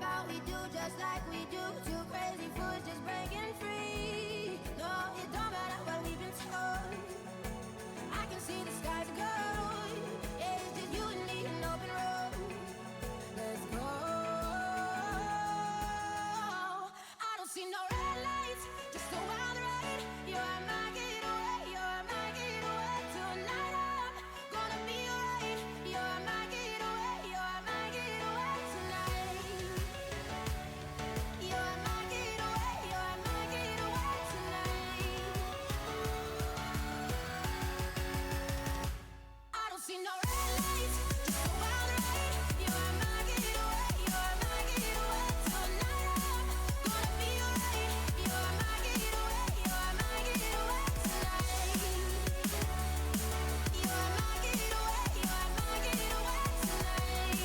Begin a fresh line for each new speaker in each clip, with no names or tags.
about we do just like we do. Two crazy fools just breaking free. No, it don't matter what we've been told. I can see the skies are gold. Yeah, it's just you and me, an open road. Let's go. I don't see no red lights, just a wild ride. You're my getaway, you're my getaway. Tonight I'm gonna be alright. You're my getaway, you're my getaway tonight. You're my getaway, you're my getaway tonight. I don't see no red lights, just a wild ride. You're my getaway, you're my getaway. Tonight I'm gonna be alright. You're my getaway, you're my getaway tonight. You're my getaway, you're my getaway tonight.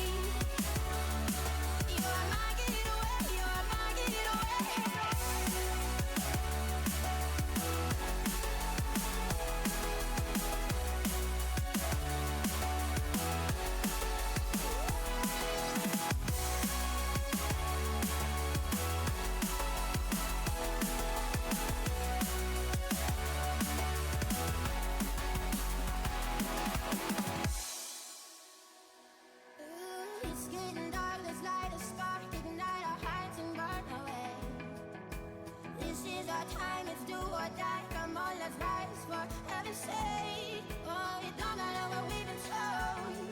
You're my getaway, you're my getaway. It's getting dark, let's light a spark, ignite our hearts and burn away. This is our time, it's do or die. Come on, let's rise for heaven's sake. Oh, it don't matter what we've been told.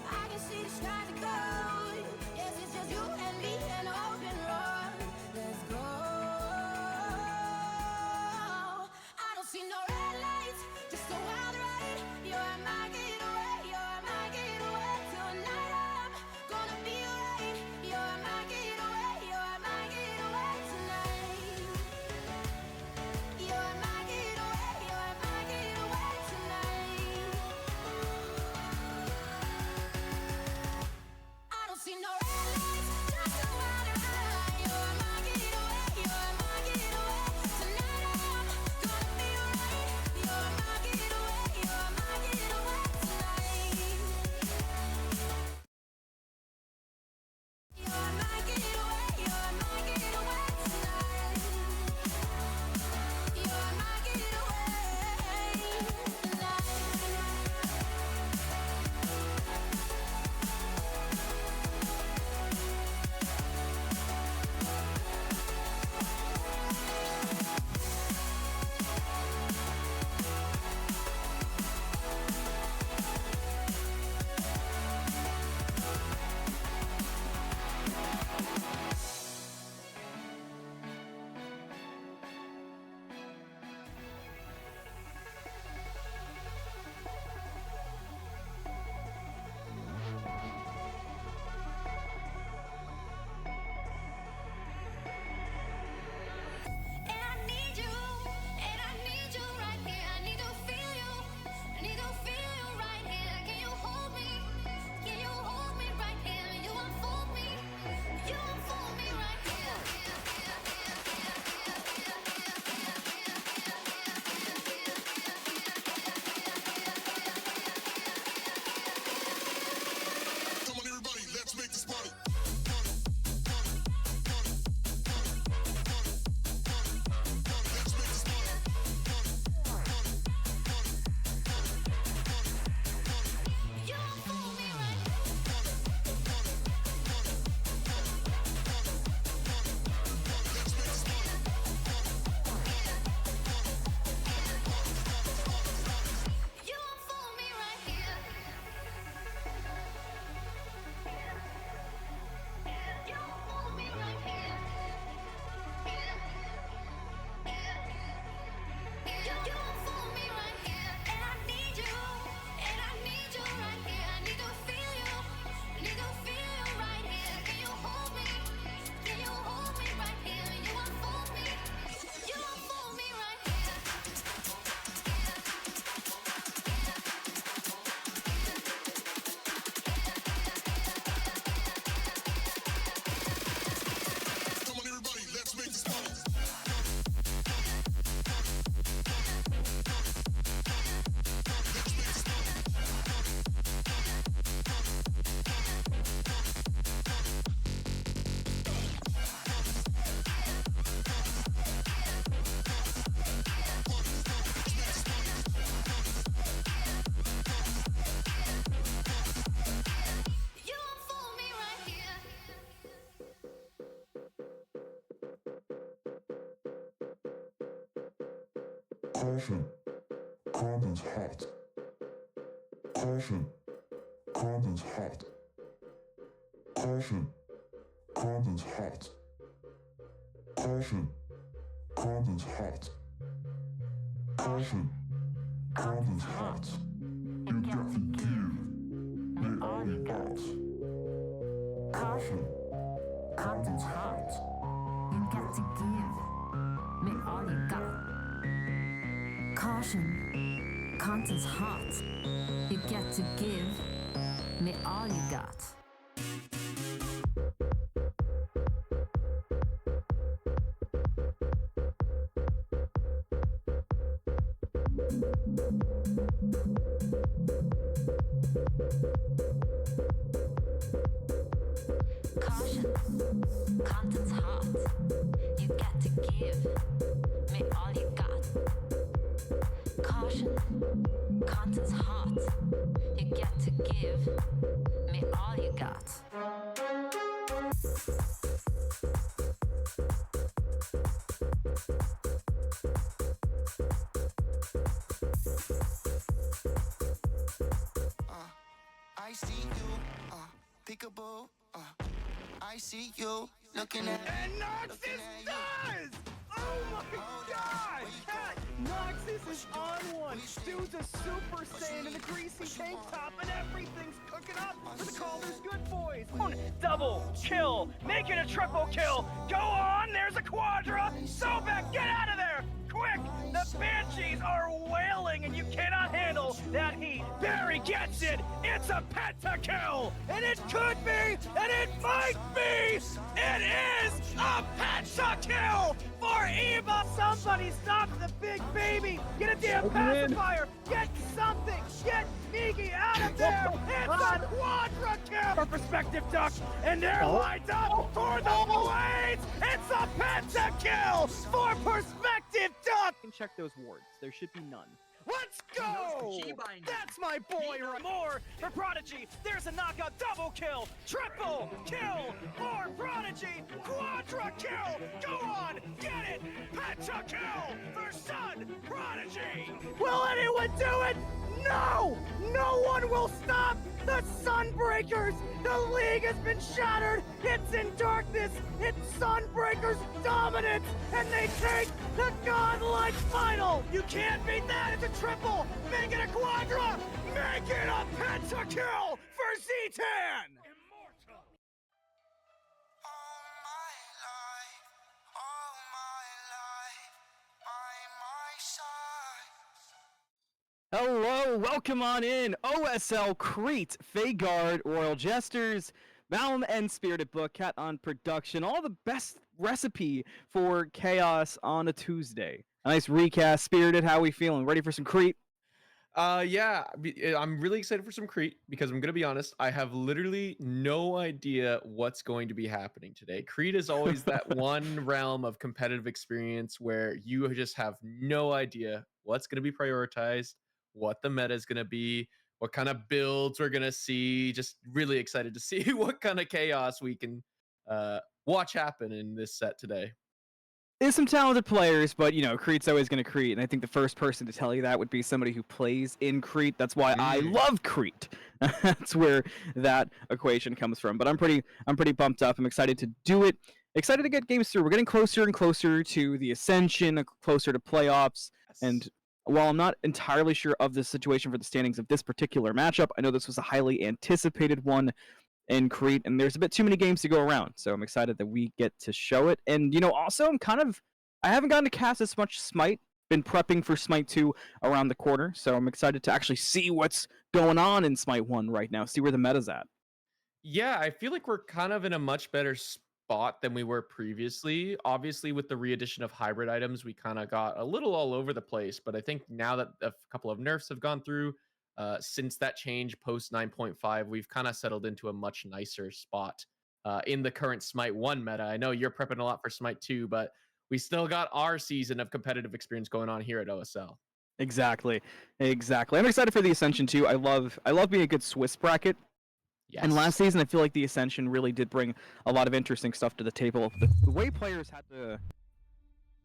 I can see the skies are gold. Yes, it's just you and me and open road. Let's go. I don't see no red lights, just a wild ride. You're my getaway, you're my getaway. Tonight I'm gonna be alright. You're my getaway, you're my getaway tonight. You're my getaway, you're my getaway tonight. Caution, contents hot. Caution, contents hot. Caution, contents hot. Caution, contents hot. Caution, contents hot. You got to give me all you got. Caution, contents hot. You got to give me all you got. Caution, contents hot. You got to give me all you got. Caution, contents hot. You got to give me all you got. Caution, contents hot. You got to give me all you got. I see you, peekaboo, I see you looking at.
And Noxus does! Oh my god! Cat, Noxus is on one! Dude's a Super Saiyan in the greasy tank top and everything's cooking up for the Calder's Good Boys! Double kill! Make it a triple kill! Go on, there's a Quadra! Sobek, get out of there! Quick! The Banshees are wailing and you cannot handle that heat! Barry gets it! It's a pentakill! And it could be, and it might be! It is a pentakill for Eva! Somebody stop the big baby! Get a damn pacifier! Get something! Get Migi out of there! It's a quadra kill! For perspective duck, and they're lined up for the blades! It's a pentakill for perspective duck! You can check those wards. There should be none. Let's go! That's my boy! More for Prodigy! There's a knockout double kill! Triple kill for Prodigy! Quadra kill! Go on! Get it! Pentakill for Sun Prodigy! Will anyone do it? No! No one will stop the Sunbreakers! The league has been shattered! It's in darkness! It's Sunbreakers' dominance! And they take the godlike final! You can't beat that! It's a triple! Make it a quadra! Make it a pentakill for Z-Tan! Immortal!
All my life, by my side.
Hello, welcome on in. OSL, Crete, Fagard, Royal Jesters, Malum and Spirited Book, Cat on production. All the best recipe for chaos on a Tuesday. A nice recast. Spirited, how we feeling? Ready for some Crete?
Yeah, I'm really excited for some Crete because I'm gonna be honest, I have literally no idea what's going to be happening today. Crete is always that one realm of competitive experience where you just have no idea what's gonna be prioritized, what the meta is gonna be, what kind of builds we're gonna see. Just really excited to see what kind of chaos we can watch happen in this set today.
There's some talented players, but you know, Crete's always going to Crete, and I think the first person to tell you that would be somebody who plays in Crete. That's why I love Crete. That's where that equation comes from. But I'm pretty pumped up. I'm excited to do it. Excited to get games through. We're getting closer and closer to the Ascension, closer to playoffs.
Yes.
And while I'm not entirely sure of the situation for the standings of this particular matchup, I know this was a highly anticipated one in Crete, and there's a bit too many games to go around, so I'm excited that we get to show it. And you know, also I haven't gotten to cast as much Smite. Been prepping for Smite 2 around the corner, so I'm excited to actually see what's going on in Smite 1 right now, see where the meta's at.
Yeah, I feel like we're kind of in a much better spot than we were previously. Obviously, with the re-addition of hybrid items, we kind of got a little all over the place, but I think now that a couple of nerfs have gone through, since that change post 9.5, we've kind of settled into a much nicer spot in the current Smite 1 meta. I know you're prepping a lot for Smite 2, but we still got our season of competitive experience going on here at OSL.
Exactly. I'm excited for the Ascension too. I love being a good Swiss bracket.
Yes.
And last season, I feel like the Ascension really did bring a lot of interesting stuff to the table. The way players had to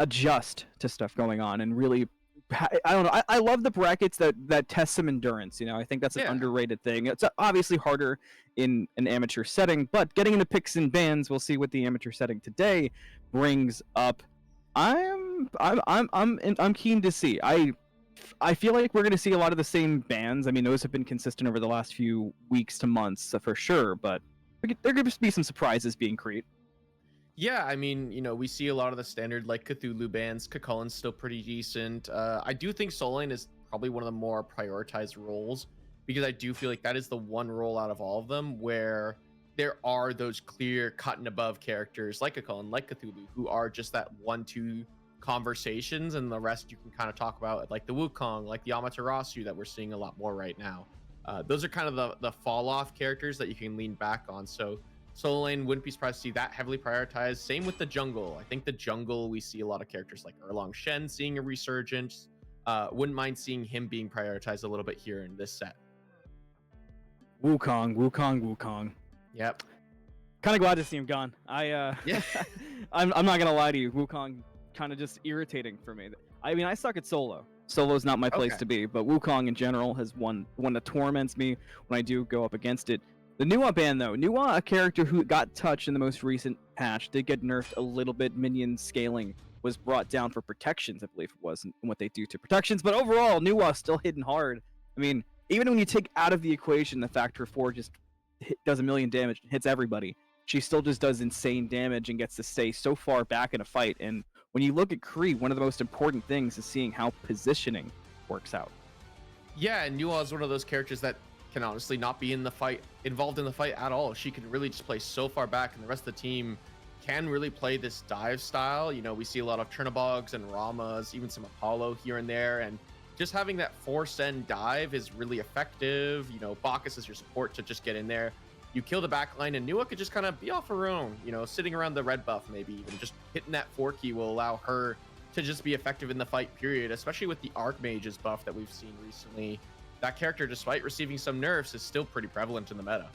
adjust to stuff going on and really
I don't know. I love the brackets that test some endurance. You know, I think that's an
Yeah.
underrated thing. It's obviously harder in an amateur setting, but getting into picks and bans, we'll see what the amateur setting today brings up. I'm keen to see. I feel like we're going to see a lot of the same bans. I mean, those have been consistent over the last few weeks to months for sure, but there could be some surprises being Crete.
Yeah, I mean, we see a lot of the standard like Cthulhu bans. Cucullin's still pretty decent. I do think Soul Lane is probably one of the more prioritized roles because I do feel like that is the one role out of all of them where there are those clear cut and above characters like Cucullin, like Cthulhu, who are just that 1-2 conversations, and the rest you can kind of talk about like the Wukong, like the Amaterasu that we're seeing a lot more right now. Those are kind of the fall off characters that you can lean back on. So Soul Lane wouldn't be surprised to see that heavily prioritized. Same with the jungle. I think the jungle, we see a lot of characters like Erlong Shen seeing a resurgence. Wouldn't mind seeing him being prioritized a little bit here in this set.
Wukong.
Yep.
Kind of glad to see him gone.
Yeah.
I'm not gonna lie to you. Wukong kind of just irritating for me. I mean, I suck at solo. Solo's not my place to be, but Wukong in general has one that torments me when I do go up against it. The Nuwa ban, though. Nuwa, a character who got touched in the most recent patch, did get nerfed a little bit. Minion scaling was brought down for protections, I believe it was, and what they do to protections. But overall, Nuwa still hitting hard. I mean, even when you take out of the equation the factor 4 just does a million damage and hits everybody, she still just does insane damage and gets to stay so far back in a fight. And when you look at Crete, one of the most important things is seeing how positioning works out.
Yeah, and Nuwa is one of those characters that can honestly not be involved in the fight at all. She can really just play so far back, and the rest of the team can really play this dive style. We see a lot of Chernobyls and Ramas, even some Apollo here and there, and just having that 4-send dive is really effective. Bacchus is your support to just get in there. You kill the backline, and Nuwa could just kind of be off her own, sitting around the red buff, maybe even just hitting that 4 key will allow her to just be effective in the fight, period, especially with the Archmage's buff that we've seen recently. That character, despite receiving some nerfs, is still pretty prevalent in the meta.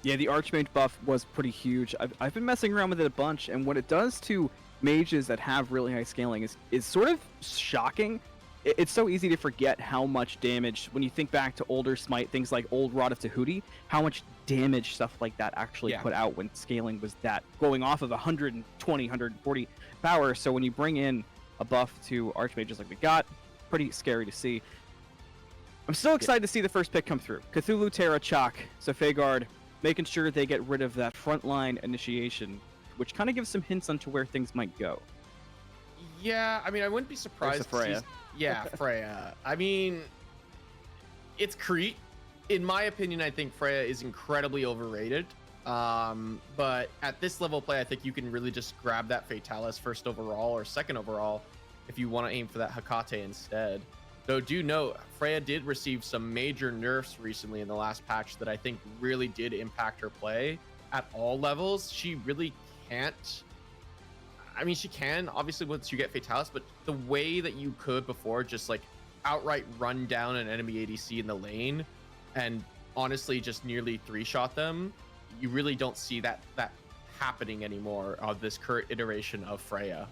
Yeah, the Archmage buff was pretty huge. I've been messing around with it a bunch, and what it does to mages that have really high scaling is sort of shocking. It's so easy to forget how much damage, when you think back to older Smite, things like old Rod of Tahuti, how much damage stuff like that actually put out when scaling was that, going off of 120, 140 power. So when you bring in a buff to Archmages like we got, pretty scary to see. I'm still excited to see the first pick come through. Cthulhu, Terra, Chalk, so Fagard, making sure they get rid of that frontline initiation, which kind of gives some hints onto where things might go.
Yeah, I mean, I wouldn't be surprised.
Freya.
Yeah, Freya. I mean, it's Crete. In my opinion, I think Freya is incredibly overrated. But at this level of play, I think you can really just grab that Fatalis first overall or second overall if you want to aim for that Hecate instead. Though do note, Freya did receive some major nerfs recently in the last patch that I think really did impact her play at all levels. She really can't. I mean, she can, obviously, once you get Fatalis, but the way that you could before just like outright run down an enemy ADC in the lane and honestly just nearly 3-shot them, you really don't see that happening anymore of this current iteration of Freya.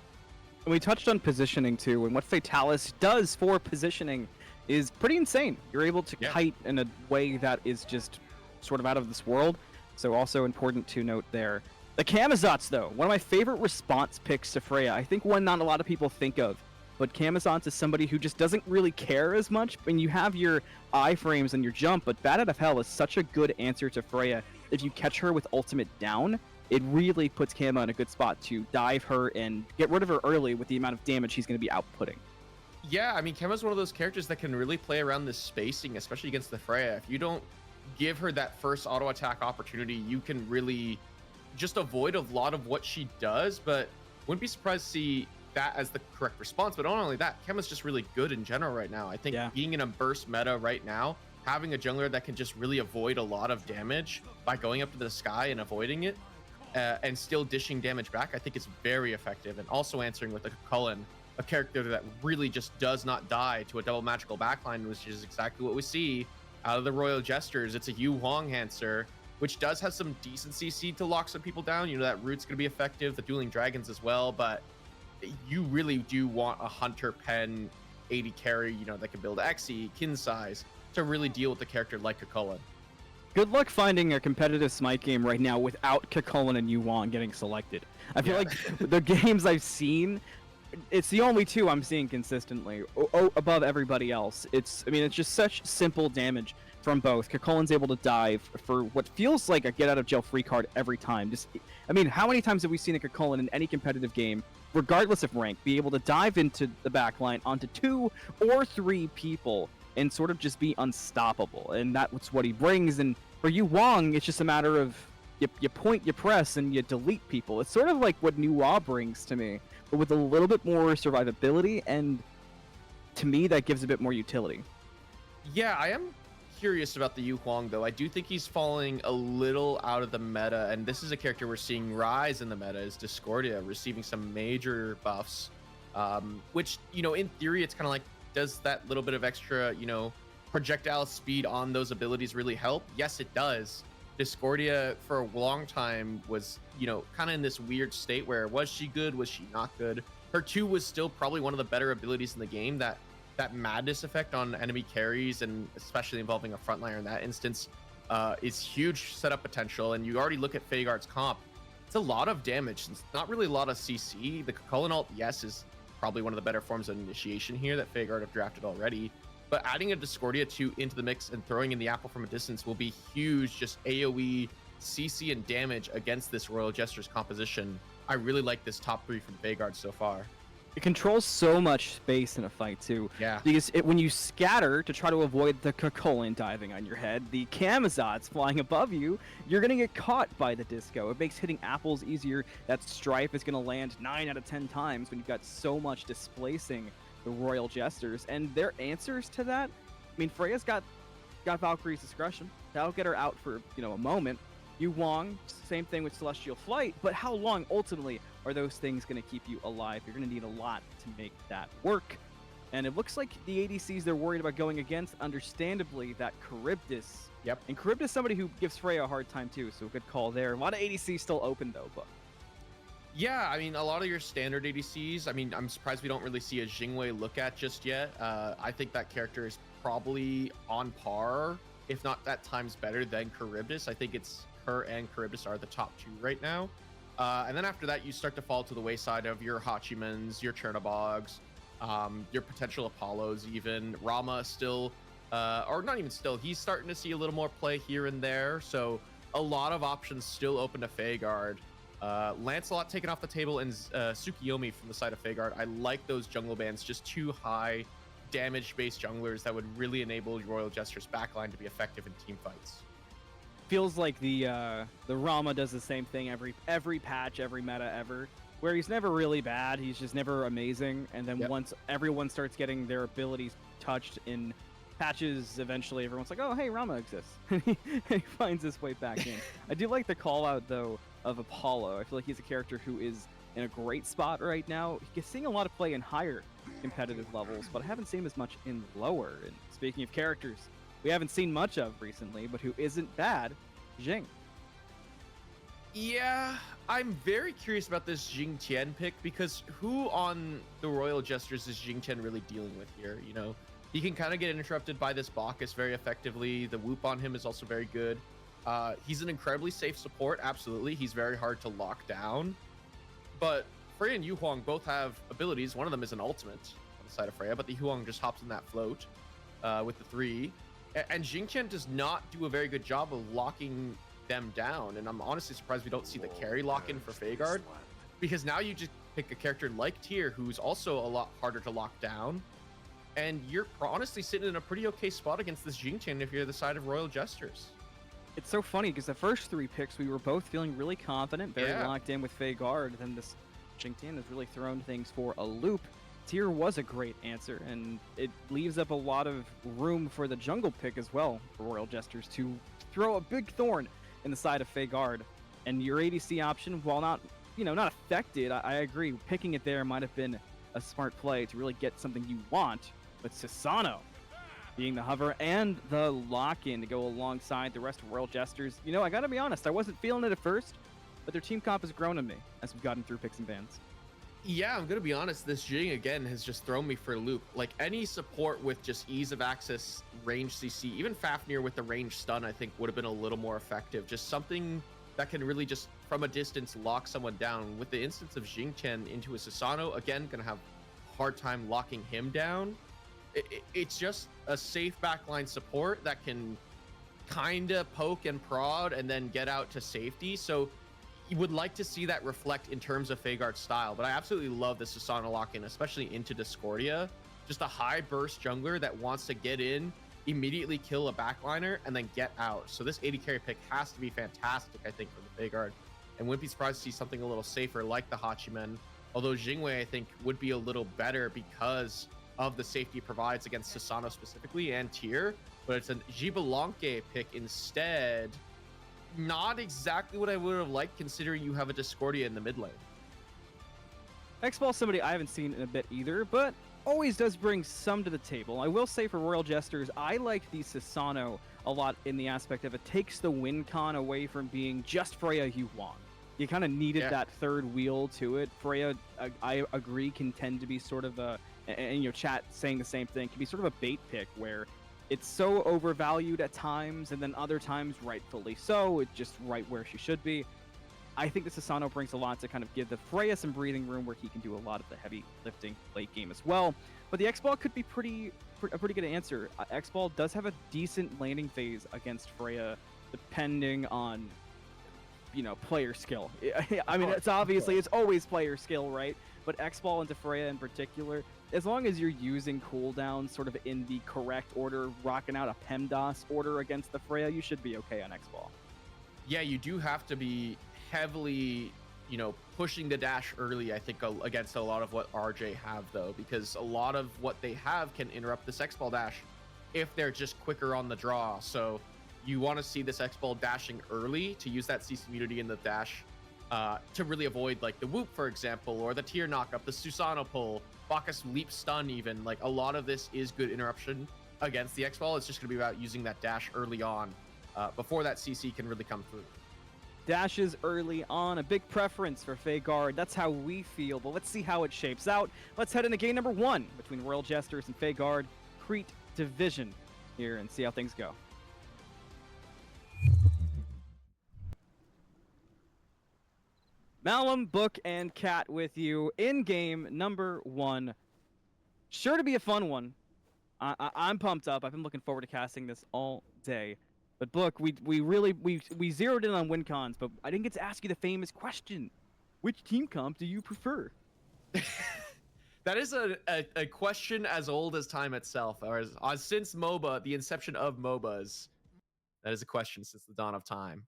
And we touched on positioning too, and what Fatalis does for positioning is pretty insane. You're able to kite in a way that is just sort of out of this world. So also important to note there. The Camazotz, though, one of my favorite response picks to Freya. I think one not a lot of people think of, but Camazotz is somebody who just doesn't really care as much. When you have your iframes and your jump, but Bat Out of Hell is such a good answer to Freya. If you catch her with ultimate down, it really puts Kama in a good spot to dive her and get rid of her early with the amount of damage he's going to be outputting.
Yeah, I mean, Kema's one of those characters that can really play around this spacing, especially against the Freya. If you don't give her that first auto attack opportunity, you can really just avoid a lot of what she does, but wouldn't be surprised to see that as the correct response. But not only that, Kema's just really good in general right now. I think being in a burst meta right now, having a jungler that can just really avoid a lot of damage by going up to the sky and avoiding it, and still dishing damage back, I think it's very effective. And also answering with a Cullen, a character that really just does not die to a double magical backline, which is exactly what we see out of the Royal Jesters. It's a Yu Huang Hancer, which does have some decent CC to lock some people down. That root's going to be effective, the Dueling Dragons as well, but you really do want a Hunter Pen AD carry, that can build Xe, kin size to really deal with the character like Cucullin.
Good luck finding a competitive Smite game right now without Cucullin and Yuan getting selected. I feel like the games I've seen, it's the only two I'm seeing consistently above everybody else. It's just such simple damage from both. Cucullin's able to dive for what feels like a get out of jail free card every time. How many times have we seen a Cucullin in any competitive game, regardless of rank, be able to dive into the backline onto 2 or 3 people and sort of just be unstoppable? And that's what he brings. And for Yu Wong, it's just a matter of you point, you press, and you delete people. It's sort of like what Nuwa brings to me, but with a little bit more survivability, and to me, that gives a bit more utility.
Yeah, I am curious about the Yu Huang, though. I do think he's falling a little out of the meta, and this is a character we're seeing rise in the meta, is Discordia, receiving some major buffs, which, in theory, it's kind of like, does that little bit of extra, projectile speed on those abilities really help? Yes, it does. Discordia for a long time was, kind of in this weird state where, was she good? Was she not good? Her 2 was still probably one of the better abilities in the game. That madness effect on enemy carries, and especially involving a frontliner in that instance, is huge setup potential. And you already look at Fagard's comp. It's a lot of damage. It's not really a lot of CC. The Cucullin ult, yes, is probably one of the better forms of initiation here that Fagard have drafted already. But adding a Discordia 2 into the mix and throwing in the apple from a distance will be huge, just AoE, CC, and damage against this Royal Jesters composition. I really like this top 3 from Fagard so far.
It controls so much space in a fight, too.
Yeah.
Because when you scatter to try to avoid the Cucullin diving on your head, the Camazotz flying above you, you're going to get caught by the disco. It makes hitting apples easier. That Strife is going to land 9 out of 10 times when you've got so much displacing the Royal Jesters. And their answers to that, Freya's got Valkyrie's Discretion. That'll get her out for, a moment. Yu Wong, same thing with Celestial Flight, but how long ultimately are those things going to keep you alive? You're going to need a lot to make that work. And it looks like the ADCs they're worried about going against, understandably, that Charybdis.
Yep.
And Charybdis is somebody who gives Freya a hard time too, so good call there. A lot of ADCs still open though, but.
Yeah, a lot of your standard ADCs, I'm surprised we don't really see a Jingwei look at just yet. I think that character is probably on par, if not at times better than Charybdis. I think it's her and Charybdis are the top 2 right now. And then after that, you start to fall to the wayside of your Hachimans, your Chernobyls, your potential Apollos even. Rama still, or not even still, he's starting to see a little more play here and there. So a lot of options still open to Fagard. Lancelot taken off the table, and Tsukiyomi from the side of Fagard. I like those jungle bands, just 2 high damage-based junglers that would really enable Royal Jester's backline to be effective in team fights.
Feels like the Rama does the same thing every patch, every meta ever, where he's never really bad, he's just never amazing, and then once everyone starts getting their abilities touched in patches, eventually everyone's like, oh hey, Rama exists. And he finds his way back in. I do like the call out though of Apollo. I feel like he's a character who is in a great spot right now. He's seeing a lot of play in higher competitive levels, but I haven't seen him as much in lower. And speaking of characters we haven't seen much of recently, but who isn't bad, Jing.
Yeah, I'm very curious about this Jing Tian pick, because who on the Royal Jesters is Jing Tian really dealing with here? He can kind of get interrupted by this Bacchus very effectively. The whoop on him is also very good. He's an incredibly safe support, absolutely. He's very hard to lock down. But Freya and Yu Huang both have abilities. One of them is an ultimate on the side of Freya, but the Yu Huang just hops in that float with the 3. And Jing Tian does not do a very good job of locking them down. And I'm honestly surprised we don't see the carry lock-in for Fagard, because now you just pick a character like Tyr, who's also a lot harder to lock down. And you're honestly sitting in a pretty okay spot against this Jing Tian if you're the side of Royal Jesters.
It's so funny because the first 3 picks we were both feeling really confident, very locked in with Fagard. Then this Jing Tian has really thrown things for a loop. Tyr was a great answer, and it leaves up a lot of room for the jungle pick as well for Royal Jesters to throw a big thorn in the side of Fagard. And your ADC option, while not affected, I agree, picking it there might have been a smart play to really get something you want. But Sasano being the hover and the lock-in to go alongside the rest of Royal Jesters. I gotta be honest, I wasn't feeling it at first, but their team comp has grown on me as we've gotten through picks and bans.
Yeah, I'm gonna be honest. This Jing again has just thrown me for a loop. Like any support with just ease of access, range CC, even Fafnir with the range stun, I think would have been a little more effective. Just something that can really just from a distance lock someone down. With the instance of Jingchen into a Susano, again, gonna have a hard time locking him down. It's just a safe backline support that can kind of poke and prod and then get out to safety. So you would like to see that reflect in terms of Fagard's style, but I absolutely love the Susano lock-in, especially into Discordia. Just a high burst jungler that wants to get in, immediately kill a backliner, and then get out. So this 80 carry pick has to be fantastic, I think, for the Fagard. And wouldn't be surprised to see something a little safer like the Hachimen. Although Jingwei, I think, would be a little better because of the safety it provides against Susano specifically and Tyr. But it's a Gibalanque pick instead. Not exactly what I would have liked, considering you have a Discordia in the mid lane.
X-Ball's somebody I haven't seen in a bit either, but always does bring some to the table. I will say for Royal Jesters, I like the Susano a lot in the aspect of it takes the win con away from being just Freya Yuan. You kind of needed that third wheel to it. Freya, I agree, can tend to be sort of a, and you know, chat saying the same thing, can be sort of a bait pick where it's so overvalued at times, and then other times rightfully so. It's just right where she should be. I think the Susano brings a lot to kind of give the Freya some breathing room where he can do a lot of the heavy lifting late game as well. But the X-Ball could be a pretty good answer. X-Ball does have a decent laning phase against Freya, depending on, you know, player skill. I mean, it's obviously, it's always player skill, right? But X-Ball into Freya in particular, as long as you're using cooldowns sort of in the correct order, rocking out a PEMDAS order against the Freya, you should be okay on X-Ball.
Yeah, you do have to be heavily, you know, pushing the dash early, I think, against a lot of what RJ have, though, because a lot of what they have can interrupt this X-Ball dash if they're just quicker on the draw. So you want to see this X-Ball dashing early to use that CC immunity in the dash to really avoid, like, the Whoop, for example, or the Tyr knockup, the Susano pull, Bacchus leap stun even. Like, a lot of this is good interruption against the X-Ball. It's just going to be about using that dash early on before that CC can really come through.
Dashes early on, a big preference for Fagard. That's how we feel, but let's see how it shapes out. Let's head into game number 1 between Royal Jesters and Fagard, Crete Division here, and see how things go. Malum, Book, and Cat with you in game number 1. Sure to be a fun one. I'm pumped up. I've been looking forward to casting this all day. But Book, we zeroed in on win cons, but I didn't get to ask you the famous question. Which team comp do you prefer?
That is a question as old as time itself, or since MOBA, the inception of MOBAs. That is a question since the dawn of time.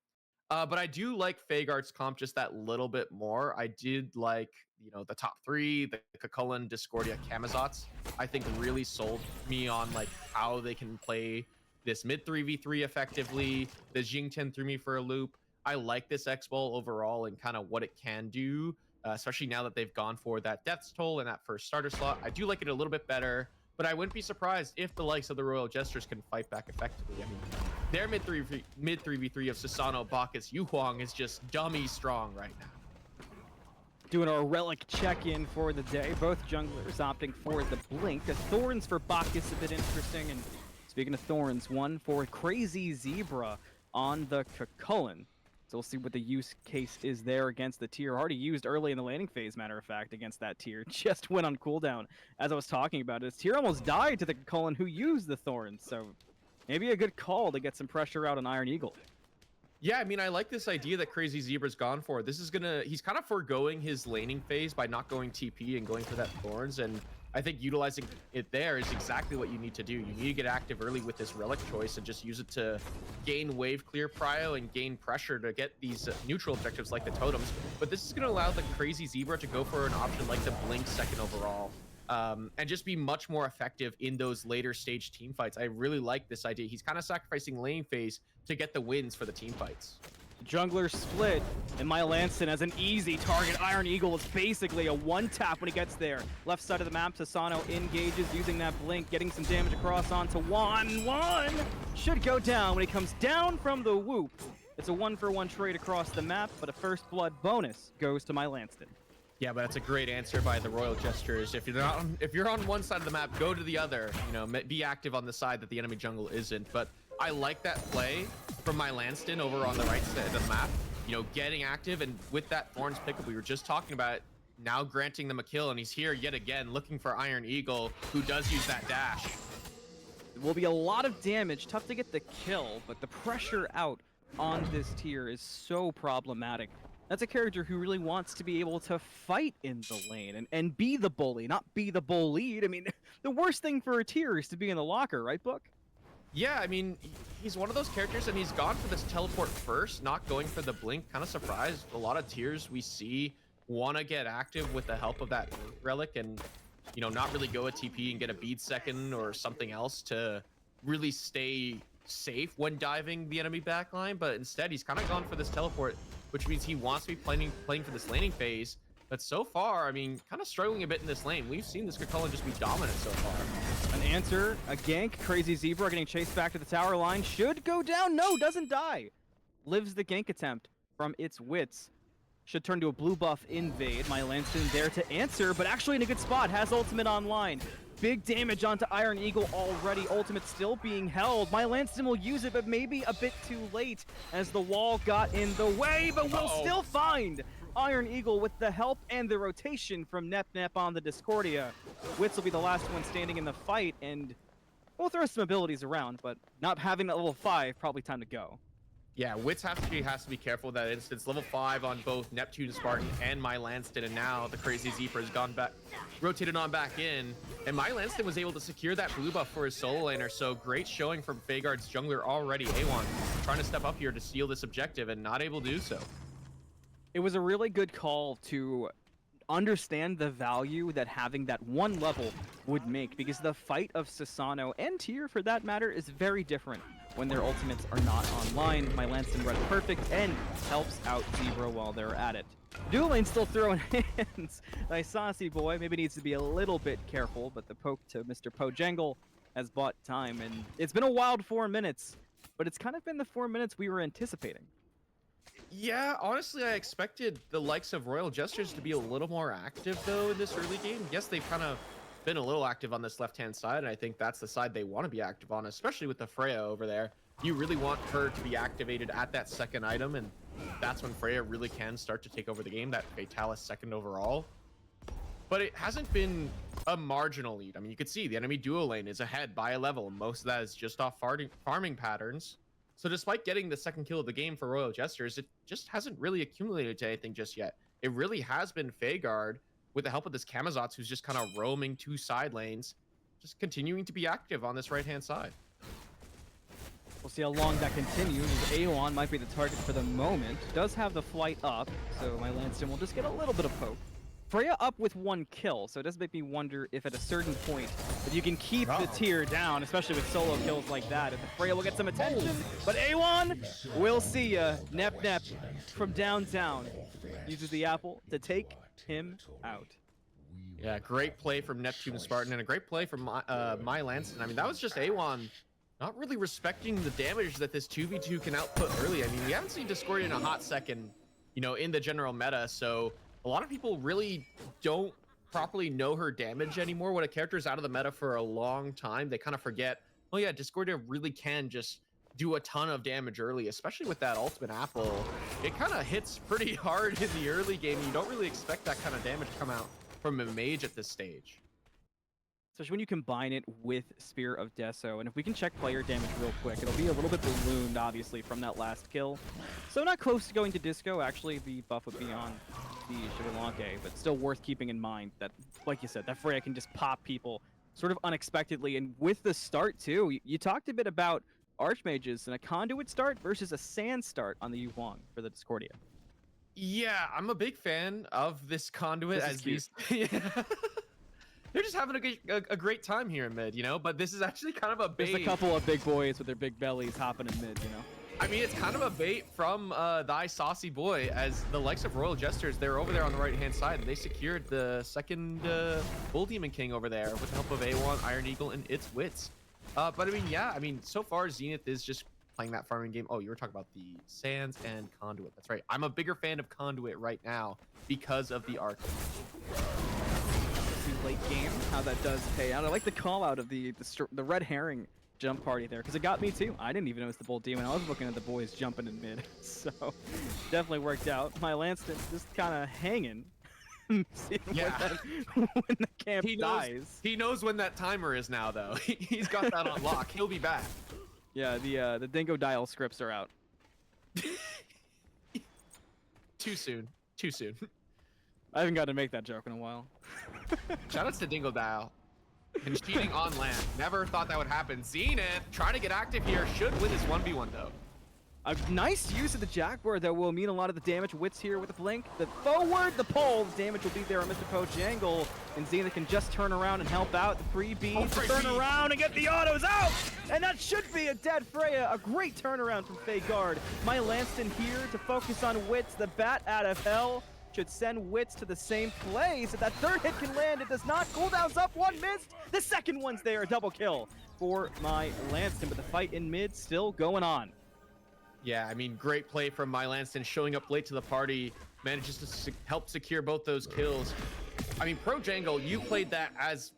But I do like Fagard's comp just that little bit more. I did like, you know, the top 3, the Kukulkan, Discordia, Kamazots. I think really sold me on like how they can play this mid 3v3 effectively. The Jingchen threw me for a loop. I like this X-Ball overall and kind of what it can do, especially now that they've gone for that Death's Toll in that first starter slot. I do like it a little bit better, but I wouldn't be surprised if the likes of the Royal Jesters can fight back effectively. I mean, their mid 3v3 of Susano, Bacchus, Yu Huang is just dummy strong right now.
Doing our relic check-in for the day. Both junglers opting for the Blink. The Thorns for Bacchus a bit interesting, and speaking of Thorns, one for Crazy Zebra on the Kukulkan. So we'll see what the use case is there against the Tyr. Already used early in the laning phase, matter of fact, against that Tyr. Just went on cooldown as I was talking about it. Tyr almost died to the Kukulkan who used the Thorns, so maybe a good call to get some pressure out on Iron Eagle.
Yeah, I mean, I like this idea that Crazy Zebra's gone for. This is he's kind of foregoing his laning phase by not going TP and going for that Thorns, and I think utilizing it there is exactly what you need to do. You need to get active early with this relic choice and just use it to gain wave clear prio and gain pressure to get these neutral objectives like the totems. But this is going to allow the Crazy Zebra to go for an option like the Blink second overall. And just be much more effective in those later stage team fights. I really like this idea. He's kind of sacrificing lane phase to get the wins for the team fights.
Jungler split, and Mylanston has an easy target. Iron Eagle is basically a one-tap when he gets there. Left side of the map, Susano engages using that Blink, getting some damage across onto Juan. Should go down when he comes down from the Whoop. It's a 1-for-1 trade across the map, but a first blood bonus goes to Mylanston.
Yeah, but that's a great answer by the Royal Jesters. If you're on one side of the map, go to the other. You know, be active on the side that the enemy jungle isn't. But I like that play from my Lanston over on the right side of the map. You know, getting active, and with that Thorns pickup we were just talking about, now granting them a kill, and he's here yet again looking for Iron Eagle, who does use that dash.
It will be a lot of damage, tough to get the kill, but the pressure out on this tier is so problematic. That's a character who really wants to be able to fight in the lane and be the bully, not be the bullied. I mean, the worst thing for a tier is to be in the locker, right, Book?
Yeah, I mean, he's one of those characters, and he's gone for this teleport first, not going for the blink. Kind of surprised. A lot of tiers we see want to get active with the help of that blink relic, and you know, not really go a TP and get a bead second or something else to really stay safe when diving the enemy backline. But instead, he's kind of gone for this teleport, which means he wants to be playing for this laning phase. But so far, I mean, kind of struggling a bit in this lane. We've seen this Kakula just be dominant so far.
An answer, a gank, Crazy Zebra getting chased back to the tower line. Should go down, no, doesn't die. Lives the gank attempt from its wits. Should turn to a blue buff invade. My Lanston there to answer, but actually in a good spot. Has ultimate online. Big damage onto Iron Eagle already. Ultimate still being held. My Lanston will use it, but maybe a bit too late as the wall got in the way, but we'll still find Iron Eagle with the help and the rotation from Nep on the Discordia. Wits will be the last one standing in the fight, and we'll throw some abilities around, but not having that level 5, probably time to go.
Yeah, Wits has to be careful of that instance. Level 5 on both Neptune Spartan and My Lanston, and now the Crazy Zebra has gone back, rotated on back in, and My Lanston was able to secure that blue buff for his solo laner. So great showing from Vhagar's jungler already. A1 trying to step up here to steal this objective and not able to do so.
It was a really good call to understand the value that having that one level would make, because the fight of Sasano and Tyr for that matter is very different when their ultimates are not online. My Lanston read perfect and helps out Zebra while they're at it. Dual lane still throwing hands. Nice saucy boy, maybe needs to be a little bit careful, but the poke to Mr. Pojangle has bought time, and it's been a wild 4 minutes, but it's kind of been the 4 minutes we were anticipating.
Yeah, honestly, I expected the likes of Royal Jesters to be a little more active, though, in this early game. Yes, they've kind of been a little active on this left-hand side, and I think that's the side they want to be active on, especially with the Freya over there. You really want her to be activated at that second item, and that's when Freya really can start to take over the game, that Fatalis second overall. But it hasn't been a marginal lead. I mean, you could see the enemy duo lane is ahead by a level. Most of that is just off farming patterns. So despite getting the second kill of the game for Royal Jesters, it just hasn't really accumulated to anything just yet. It really has been Vhagar, with the help of this Camazotz, who's just kind of roaming 2 side lanes, just continuing to be active on this right-hand side.
We'll see how long that continues. Aeon might be the target for the moment. Does have the flight up, so my Lanston will just get a little bit of poke. Freya up with 1 kill, so it does make me wonder if at a certain point, if you can keep the tier down, especially with solo kills like that, if the Freya will get some attention. But A1, we'll see ya. Nep from downtown uses the apple to take him out.
Yeah, great play from Neptune Spartan, and a great play from My Lanston. I mean, that was just A1 not really respecting the damage that this 2v2 can output early. I mean, we haven't seen Discordia in a hot second, you know, in the general meta, so a lot of people really don't properly know her damage anymore. When a character is out of the meta for a long time, they kind of forget, oh yeah, Discordia really can just do a ton of damage early, especially with that ultimate apple. It kind of hits pretty hard in the early game. You don't really expect that kind of damage to come out from a mage at this stage.
Especially when you combine it with Spear of Deso. And if we can check player damage real quick, it'll be a little bit ballooned, obviously, from that last kill. So not close to going to disco. Actually, the buff would be on the Shivalanke, but still worth keeping in mind that, like you said, that Freya can just pop people sort of unexpectedly. And with the start, too, you talked a bit about Archmages and a Conduit start versus a Sand start on the Yu Huang for the Discordia.
Yeah, I'm a big fan of this Conduit.
This is cute.
Yeah. They're just having a great time here in mid, you know? But this is actually kind of a bait.
There's a couple of big boys with their big bellies hopping in mid, you know?
I mean, it's kind of a bait from thy saucy boy, as the likes of Royal Jesters, they're over there on the right-hand side, and they secured the second Bull Demon King over there with the help of A1, Iron Eagle, and its wits. But I mean, yeah, I mean, so far Zenith is just playing that farming game. Oh, you were talking about the Sands and Conduit. That's right. I'm a bigger fan of Conduit right now because of the arc.
See late game how that does pay out. I like the call out of the red herring jump party there because it got me too. I didn't even notice the Bolt Demon. I was looking at the boys jumping in mid, so definitely worked out. My Lanston just kind of hanging.
Yeah.
when the camp dies.
He knows when that timer is now, though. He's got that on lock. He'll be back.
Yeah, the Dingo Dial scripts are out.
Too soon. Too soon.
I haven't got to make that joke in a while.
Shoutouts to Dingo Dial. And cheating on land. Never thought that would happen. Zenith trying to get active here. Should win this 1v1 though.
A nice use of the Jaguar that will mean a lot of the damage. Wits here with the blink. The forward, the pull. The damage will be there on Mr. Pojangle. And Zenith can just turn around and help out. The free B to turn around and get the autos out. And that should be a dead Freya. A great turnaround from Faye Guard. My Lanston here to focus on Wits. The bat out of hell should send Wits to the same place. If that third hit can land, it does not. Cooldown's up, one missed. The second one's there, a double kill for my Lanston. But the fight in mid still going on.
Yeah, I mean, great play from my Lanston, showing up late to the party, manages to help secure both those kills. I mean, Pro Jangle, you played that as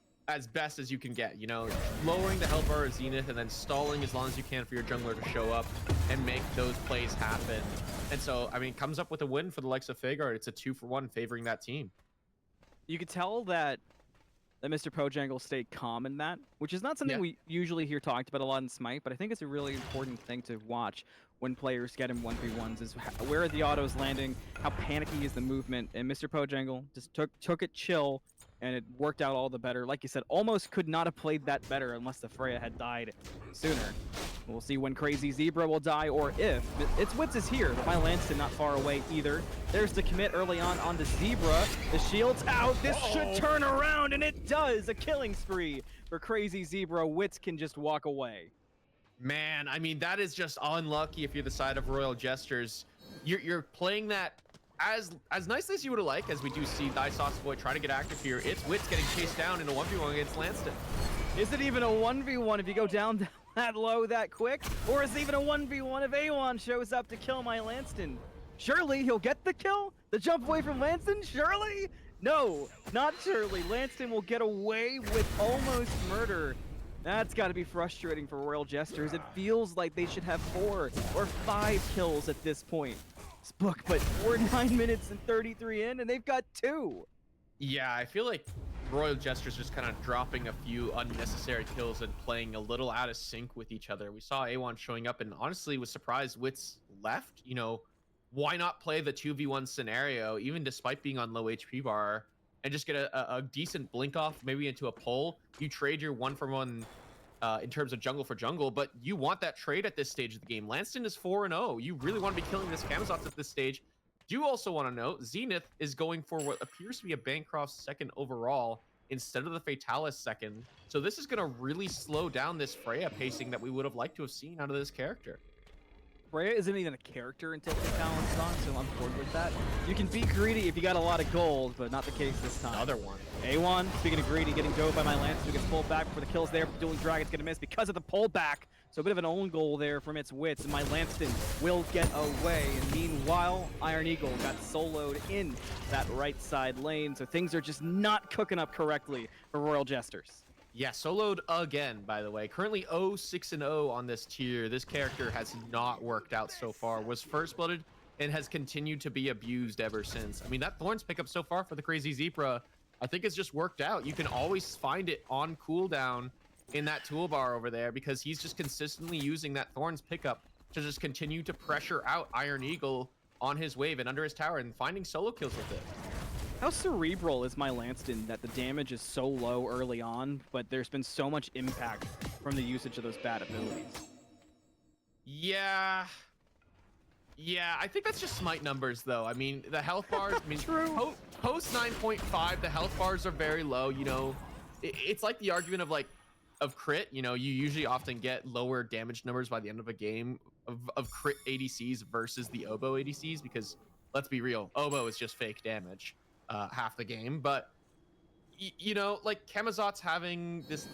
best as you can get, you know, lowering the health bar of Zenith and then stalling as long as you can for your jungler to show up and make those plays happen. And so, I mean, comes up with a win for the likes of Fagard. It's a 2-for-1 favoring that team.
You could tell that Mr. Pojangle stayed calm in that, which is not something we usually hear talked about a lot in Smite, but I think it's a really important thing to watch when players get in 1v1s is where are the autos landing, how panicky is the movement, and Mr. Pojangle just took it chill, and it worked out all the better. Like you said, almost could not have played that better unless the Freya had died sooner. We'll see when Crazy Zebra will die, or if. Its Wits is here, but my Lanston not far away either. There's the commit early on the Zebra. The shield's out. This should turn around, and it does. A killing spree for Crazy Zebra. Wits can just walk away.
Man, I mean, that is just unlucky if you're the side of Royal Jesters. You're playing that as nicely as you would have liked, as we do see Thy Sauce Boy try to get active here. It's Wits getting chased down in a 1v1 against Lanston.
Is it even a 1v1 if you go down that low that quick? Or is it even a 1v1 if A1 shows up to kill my Lanston? Surely he'll get the kill? The jump away from Lanston? Surely? No, not surely. Lanston will get away with almost murder. That's got to be frustrating for Royal Jesters. It feels like they should have 4 or 5 kills at this point. It's booked, but we're 9 minutes and 33 in, and they've got 2.
Yeah, I feel like Royal Jesters just kind of dropping a few unnecessary kills and playing a little out of sync with each other. We saw A1 showing up and honestly was surprised Wits left. You know, why not play the 2v1 scenario, even despite being on low HP bar, and just get a decent blink off, maybe into a pull. You trade your 1-for-1 in terms of jungle for jungle, but you want that trade at this stage of the game. Lanston is 4-0. You really want to be killing this Camazotz at this stage. Do also want to note, Zenith is going for what appears to be a Bancroft second overall instead of the Fatalis second. So this is going to really slow down this Freya pacing that we would have liked to have seen out of this character.
Freya isn't even a character until Fatalis on, so I'm bored with that. You can be greedy if you got a lot of gold, but not the case this time.
Another one.
A1, speaking of greedy, getting dove by my Lance, who gets pulled back before the kill's there, but Dueling Dragon's gonna miss because of the pullback. So a bit of an own goal there from its Wits, and my Lanston will get away. And meanwhile, Iron Eagle got soloed in that right side lane, so things are just not cooking up correctly for Royal Jesters.
Yeah, soloed again, by the way. Currently 0-6-0 on this tier. This character has not worked out so far. Was first blooded and has continued to be abused ever since. I mean, that Thorns pickup so far for the Crazy Zebra, I think it's just worked out. You can always find it on cooldown in that toolbar over there because he's just consistently using that Thorns pickup to just continue to pressure out Iron Eagle on his wave and under his tower and finding solo kills with it.
How cerebral is my Lanston that the damage is so low early on, but there's been so much impact from the usage of those bad abilities?
Yeah, I think that's just Smite numbers, though. I mean, the health bars, I mean,
True.
Post 9.5, the health bars are very low, you know. It's like the argument of crit, you know, you usually often get lower damage numbers by the end of a game of crit ADCs versus the Oboe ADCs, because let's be real, Oboe is just fake damage. Half the game, but you know, like Camazotz having this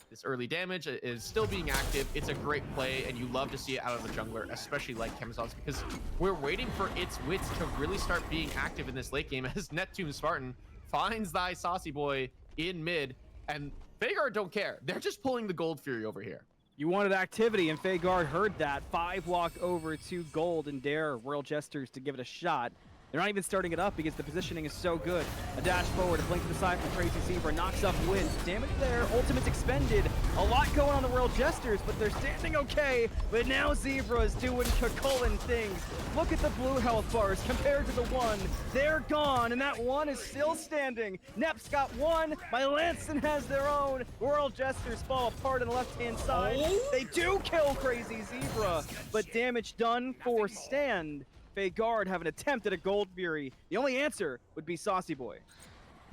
this early damage is still being active. It's a great play, and you love to see it out of the jungler, especially like Chemizot's, because we're waiting for its wits to really start being active in this late game as Neptune Spartan finds thy saucy boy in mid, and Vhagar don't care. They're just pulling the Gold Fury over here.
You wanted activity, and Vhagar heard that. 5 walk over to gold and dare Royal Jesters to give it a shot. They're not even starting it up because the positioning is so good. A dash forward, a blink to the side from Crazy Zebra, knocks up Wind. Damage there, ultimate's expended. A lot going on the Royal Jesters, but they're standing okay. But now Zebra is doing Cucullin things. Look at the blue health bars compared to the 1. They're gone, and that 1 is still standing. Nep's got 1. My Lanston has their own. Royal Jesters fall apart on the left-hand side. They do kill Crazy Zebra, but damage done for stand. Vhagar have an attempt at a Gold Fury. The only answer would be Saucy Boy.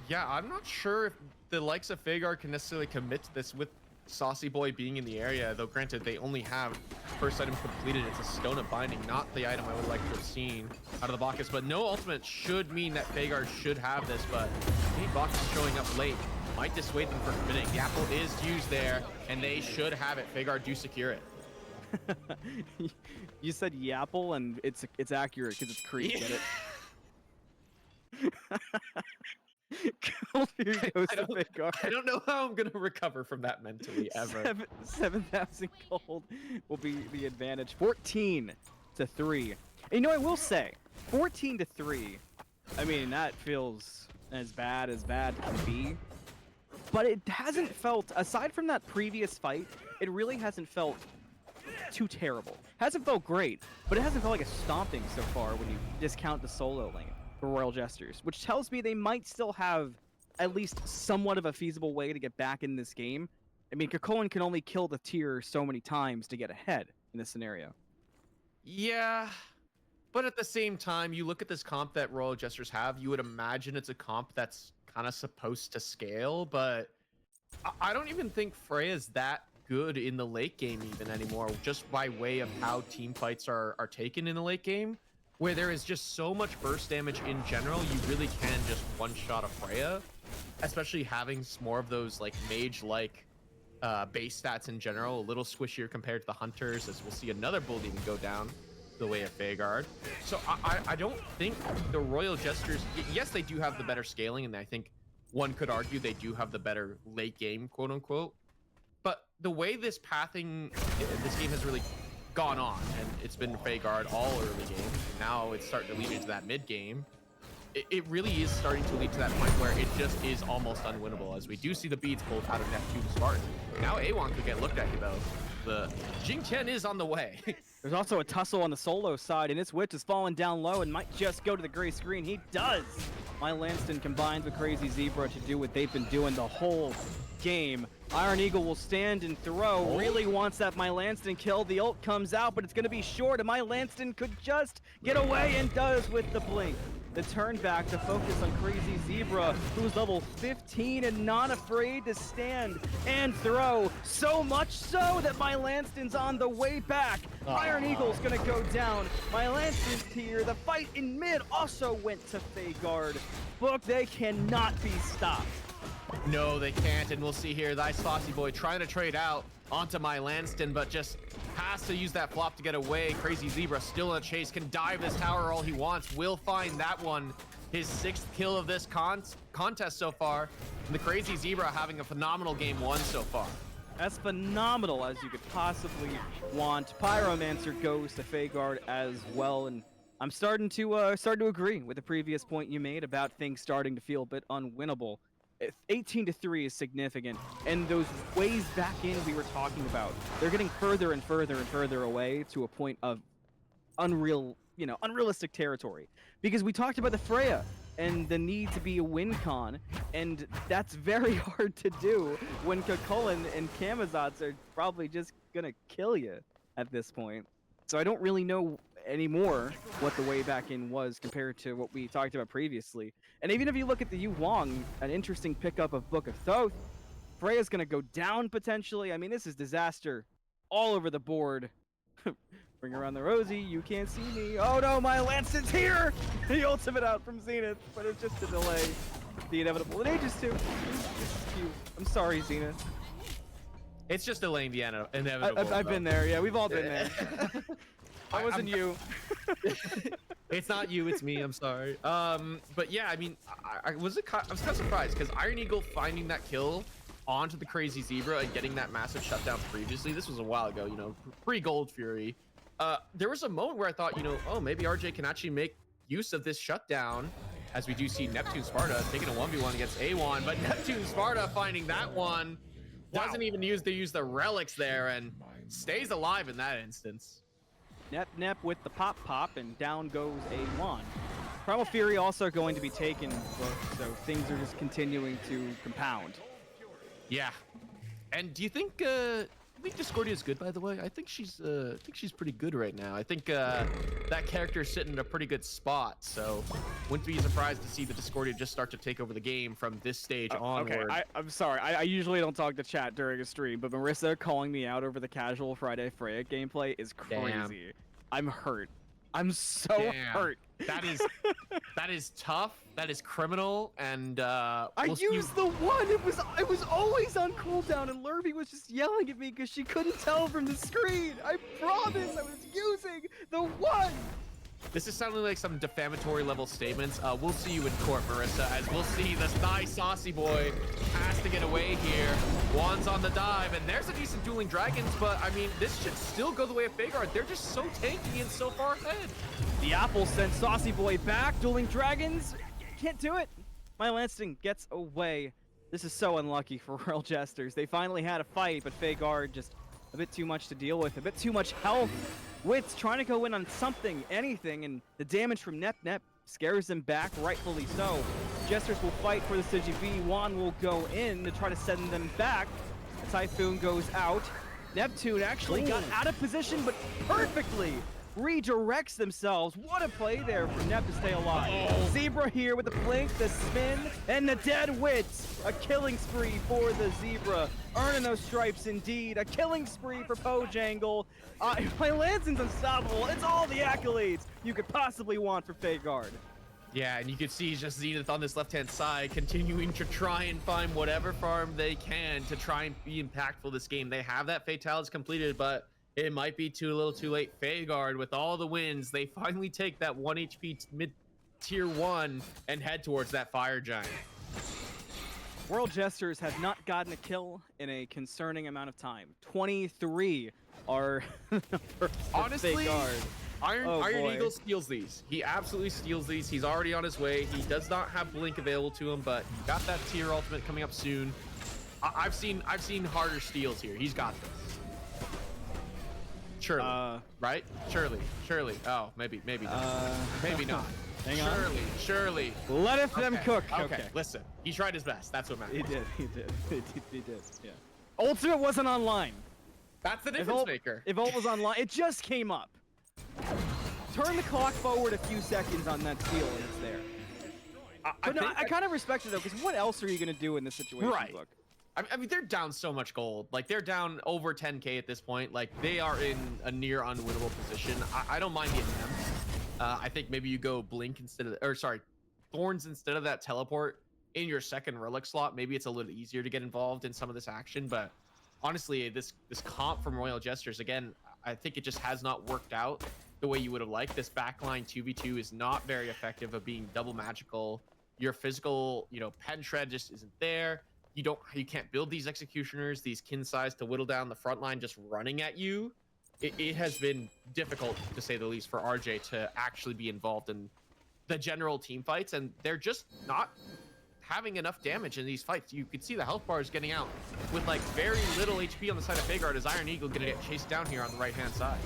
Yeah, I'm not sure if the likes of Vhagar can necessarily commit to this with Saucy Boy being in the area, though granted, they only have first item completed. It's a Stone of Binding, not the item I would like to have seen out of the Bacchus, but no ultimate should mean that Vhagar should have this, but Bacchus showing up late might dissuade them from committing. The apple is used there, and they should have it. Vhagar do secure it.
You said Yapple, and it's accurate because it's Crete. Get it? Gold Fury goes to Vhagar.
I don't know how I'm gonna recover from that mentally ever.
7,000 gold will be the advantage. 14 to 3. And you know, I will say, 14 to 3. I mean, that feels as bad can be. But it hasn't felt, aside from that previous fight, it really hasn't felt too terrible. Hasn't felt great, but it hasn't felt like a stomping so far when you discount the solo lane for Royal Jesters, which tells me they might still have at least somewhat of a feasible way to get back in this game. I mean, Cucullin can only kill the tier so many times to get ahead in this scenario.
Yeah, but at the same time, you look at this comp that Royal Jesters have, you would imagine it's a comp that's kind of supposed to scale, but I don't even think Freya's that good in the late game even anymore, just by way of how team fights are taken in the late game, where there is just so much burst damage in general. You really can just one-shot a Freya, especially having more of those like mage-like base stats in general, a little squishier compared to the hunters, as we'll see another bull even go down the way of Vhagar. So I don't think the Royal Jesters, yes, they do have the better scaling, and I think one could argue they do have the better late game, quote unquote. But the way this pathing, this game has really gone on, and it's been Vhagar all early game. Now it's starting to lead into that mid game. It really is starting to lead to that point where it just is almost unwinnable, as we do see the beads pulled out of Neptune Spartan. Now A1 could get looked at, though. The Jing Chen is on the way.
There's also a tussle on the solo side, and its witch is falling down low and might just go to the gray screen. He does! My Lanston combines with Crazy Zebra to do what they've been doing the whole game. Iron Eagle will stand and throw. Really wants that My Lanston kill. The ult comes out, but it's going to be short, and My Lanston could just get away, and does with the blink. The turn back to focus on Crazy Zebra, who's level 15 and not afraid to stand and throw. So much so that My Lanston's on the way back. Iron Eagle's gonna go down. My Lanston's here. The fight in mid also went to Vhagar. Book, they cannot be stopped.
No, they can't, and we'll see here thy saucy boy trying to trade out onto My Lanston, but just has to use that flop to get away. Crazy Zebra still in a chase, can dive this tower all he wants, will find that one. His 6th kill of this contest so far, and the Crazy Zebra having a phenomenal game 1 so far.
As phenomenal as you could possibly want. Pyromancer goes to Vhagar as well, and I'm starting to agree with the previous point you made about things starting to feel a bit unwinnable. 18 to 3 is significant, and those ways back in we were talking about, they're getting further and further and further away to a point of unrealistic territory. Because we talked about the Freya and the need to be a win con, and that's very hard to do when Cucullin and Chemizot's are probably just gonna kill you at this point. So I don't really know anymore what the way back in was compared to what we talked about previously. And even if you look at the Yu Wong, an interesting pickup of Book of Thoth, Freya's gonna go down potentially. I mean, this is disaster all over the board. Bring around the Rosie, you can't see me. Oh no, My Lanston's here! The ultimate out from Zenith, but it's just a delay. The inevitable. It ages too. This is cute. I'm sorry, Zenith.
It's just delaying the inevitable.
I've been there. Yeah, we've all been there. I wasn't you.
It's not you, it's me. I'm sorry. But yeah, I mean, I was kind of surprised because Iron Eagle finding that kill onto the Crazy Zebra and getting that massive shutdown previously. This was a while ago, you know, pre-Gold Fury. There was a moment where I thought, you know, oh, maybe RJ can actually make use of this shutdown, as we do see Neptune Sparta taking a 1v1 against A1, but Neptune Sparta finding that one, doesn't even use the relics there and stays alive in that instance.
Nep with the pop, and down goes A1. Primal Fury also going to be taken, so things are just continuing to compound.
Yeah. And do you think Discordia is good, by the way? I think she's pretty good right now. I think that character is sitting in a pretty good spot, so wouldn't be surprised to see the Discordia just start to take over the game from this stage onward.
Okay, I'm sorry. I usually don't talk to chat during a stream, but Marissa calling me out over the casual Friday Freya gameplay is crazy.
Damn.
I'm hurt. I'm so hurt.
That is tough. That is criminal. And
I used the one. It was always on cooldown, and Lurby was just yelling at me because she couldn't tell from the screen. I promise I was using the one.
This is sounding like some defamatory level statements. We'll see you in court, Marissa, as we'll see this nice saucy boy has to get away here. Juan's on the dive, and there's a decent dueling dragons, but I mean, this should still go the way of Fagard. They're just so tanky and so far ahead.
The apple sent saucy boy back. Dueling dragons can't do it. My Lansing gets away. This is so unlucky for Royal Jesters. They finally had a fight, but Fagard just a bit too much to deal with, a bit too much health. Wits trying to go in on something, anything, and the damage from Nep scares them back, rightfully so. Jesters will fight for the CGB. Juan will go in to try to send them back. The Typhoon goes out. Neptune actually got out of position, but perfectly redirects themselves. What a play there for Nep to stay alive. Zebra here with the blink, the spin, and the dead wits. A killing spree for the Zebra. Earning those stripes indeed. A killing spree for Pojangle. My Lansing's unstoppable. It's all the accolades you could possibly want for Fagard.
Yeah, and you can see just Zenith on this left-hand side continuing to try and find whatever farm they can to try and be impactful this game. They have that Fatalities completed, but it might be a little too late. Fagard, with all the wins, they finally take that 1 HP mid-tier 1 and head towards that Fire Giant.
World Jesters have not gotten a kill in a concerning amount of time. 23 are for
honestly,
Fagard.
Iron Eagle steals these. He absolutely steals these. He's already on his way. He does not have Blink available to him, but he got that tier ultimate coming up soon. I've seen harder steals here. He's got this. Surely, right? Surely. Oh, maybe not. Maybe not.
Hang on.
Surely.
Let them cook.
Okay, listen. He tried his best. That's what matters.
He did. Yeah. Ultimate wasn't online.
That's the difference maker.
If ult was online, it just came up. Turn the clock forward a few seconds on that steal and it's there. I kind of respect it though, because what else are you gonna do in this situation?
Right.
Look.
I mean, they're down so much gold. Like, they're down over 10k at this point. Like, they are in a near unwinnable position. I don't mind the attempt. I think maybe you go Blink instead of, or sorry, Thorns instead of that teleport in your second relic slot. Maybe it's a little easier to get involved in some of this action. But honestly, this comp from Royal Jesters, again, I think it just has not worked out the way you would have liked. This backline 2v2 is not very effective of being double magical. Your physical, pen shred just isn't there. You can't build these executioners, these kin size to whittle down the front line just running at you. It has been difficult, to say the least, for RJ to actually be involved in the general team fights, and they're just not having enough damage in these fights. You could see the health bars getting out with like very little HP on the side of Fagard as Iron Eagle gonna get chased down here on the right-hand side.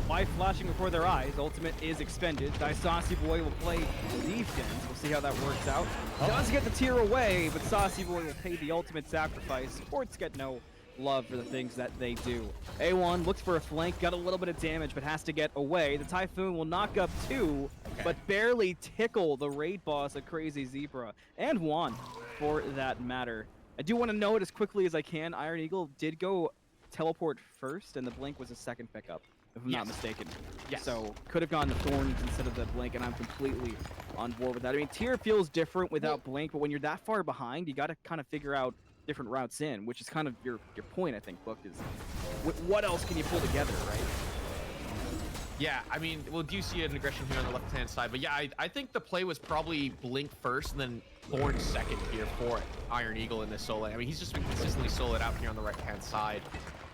Life flashing before their eyes. Ultimate is expended. Saucy Boy will play defense. We'll see how that works out. Does get the tier away, but Saucy Boy will pay the ultimate sacrifice. Supports get no love for the things that they do. A1 looks for a flank, got a little bit of damage, but has to get away. The Typhoon will knock up 2, but barely tickle the raid boss, a Crazy Zebra, and Juan, for that matter. I do want to note as quickly as I can, Iron Eagle did go teleport first, and the Blink was a second pickup, if I'm not mistaken.
Yes.
So could have gone to Thorns instead of the Blink, and I'm completely on board with that. I mean, tier feels different without Blink, but when you're that far behind, you got to kind of figure out different routes in, which is kind of your point, I think, Book, is what else can you pull together, right?
Yeah, I mean, well, do you see an aggression here on the left-hand side? But yeah, I think the play was probably Blink first and then Thorn second here for Iron Eagle in this solo. I mean, he's just been consistently soloed out here on the right-hand side.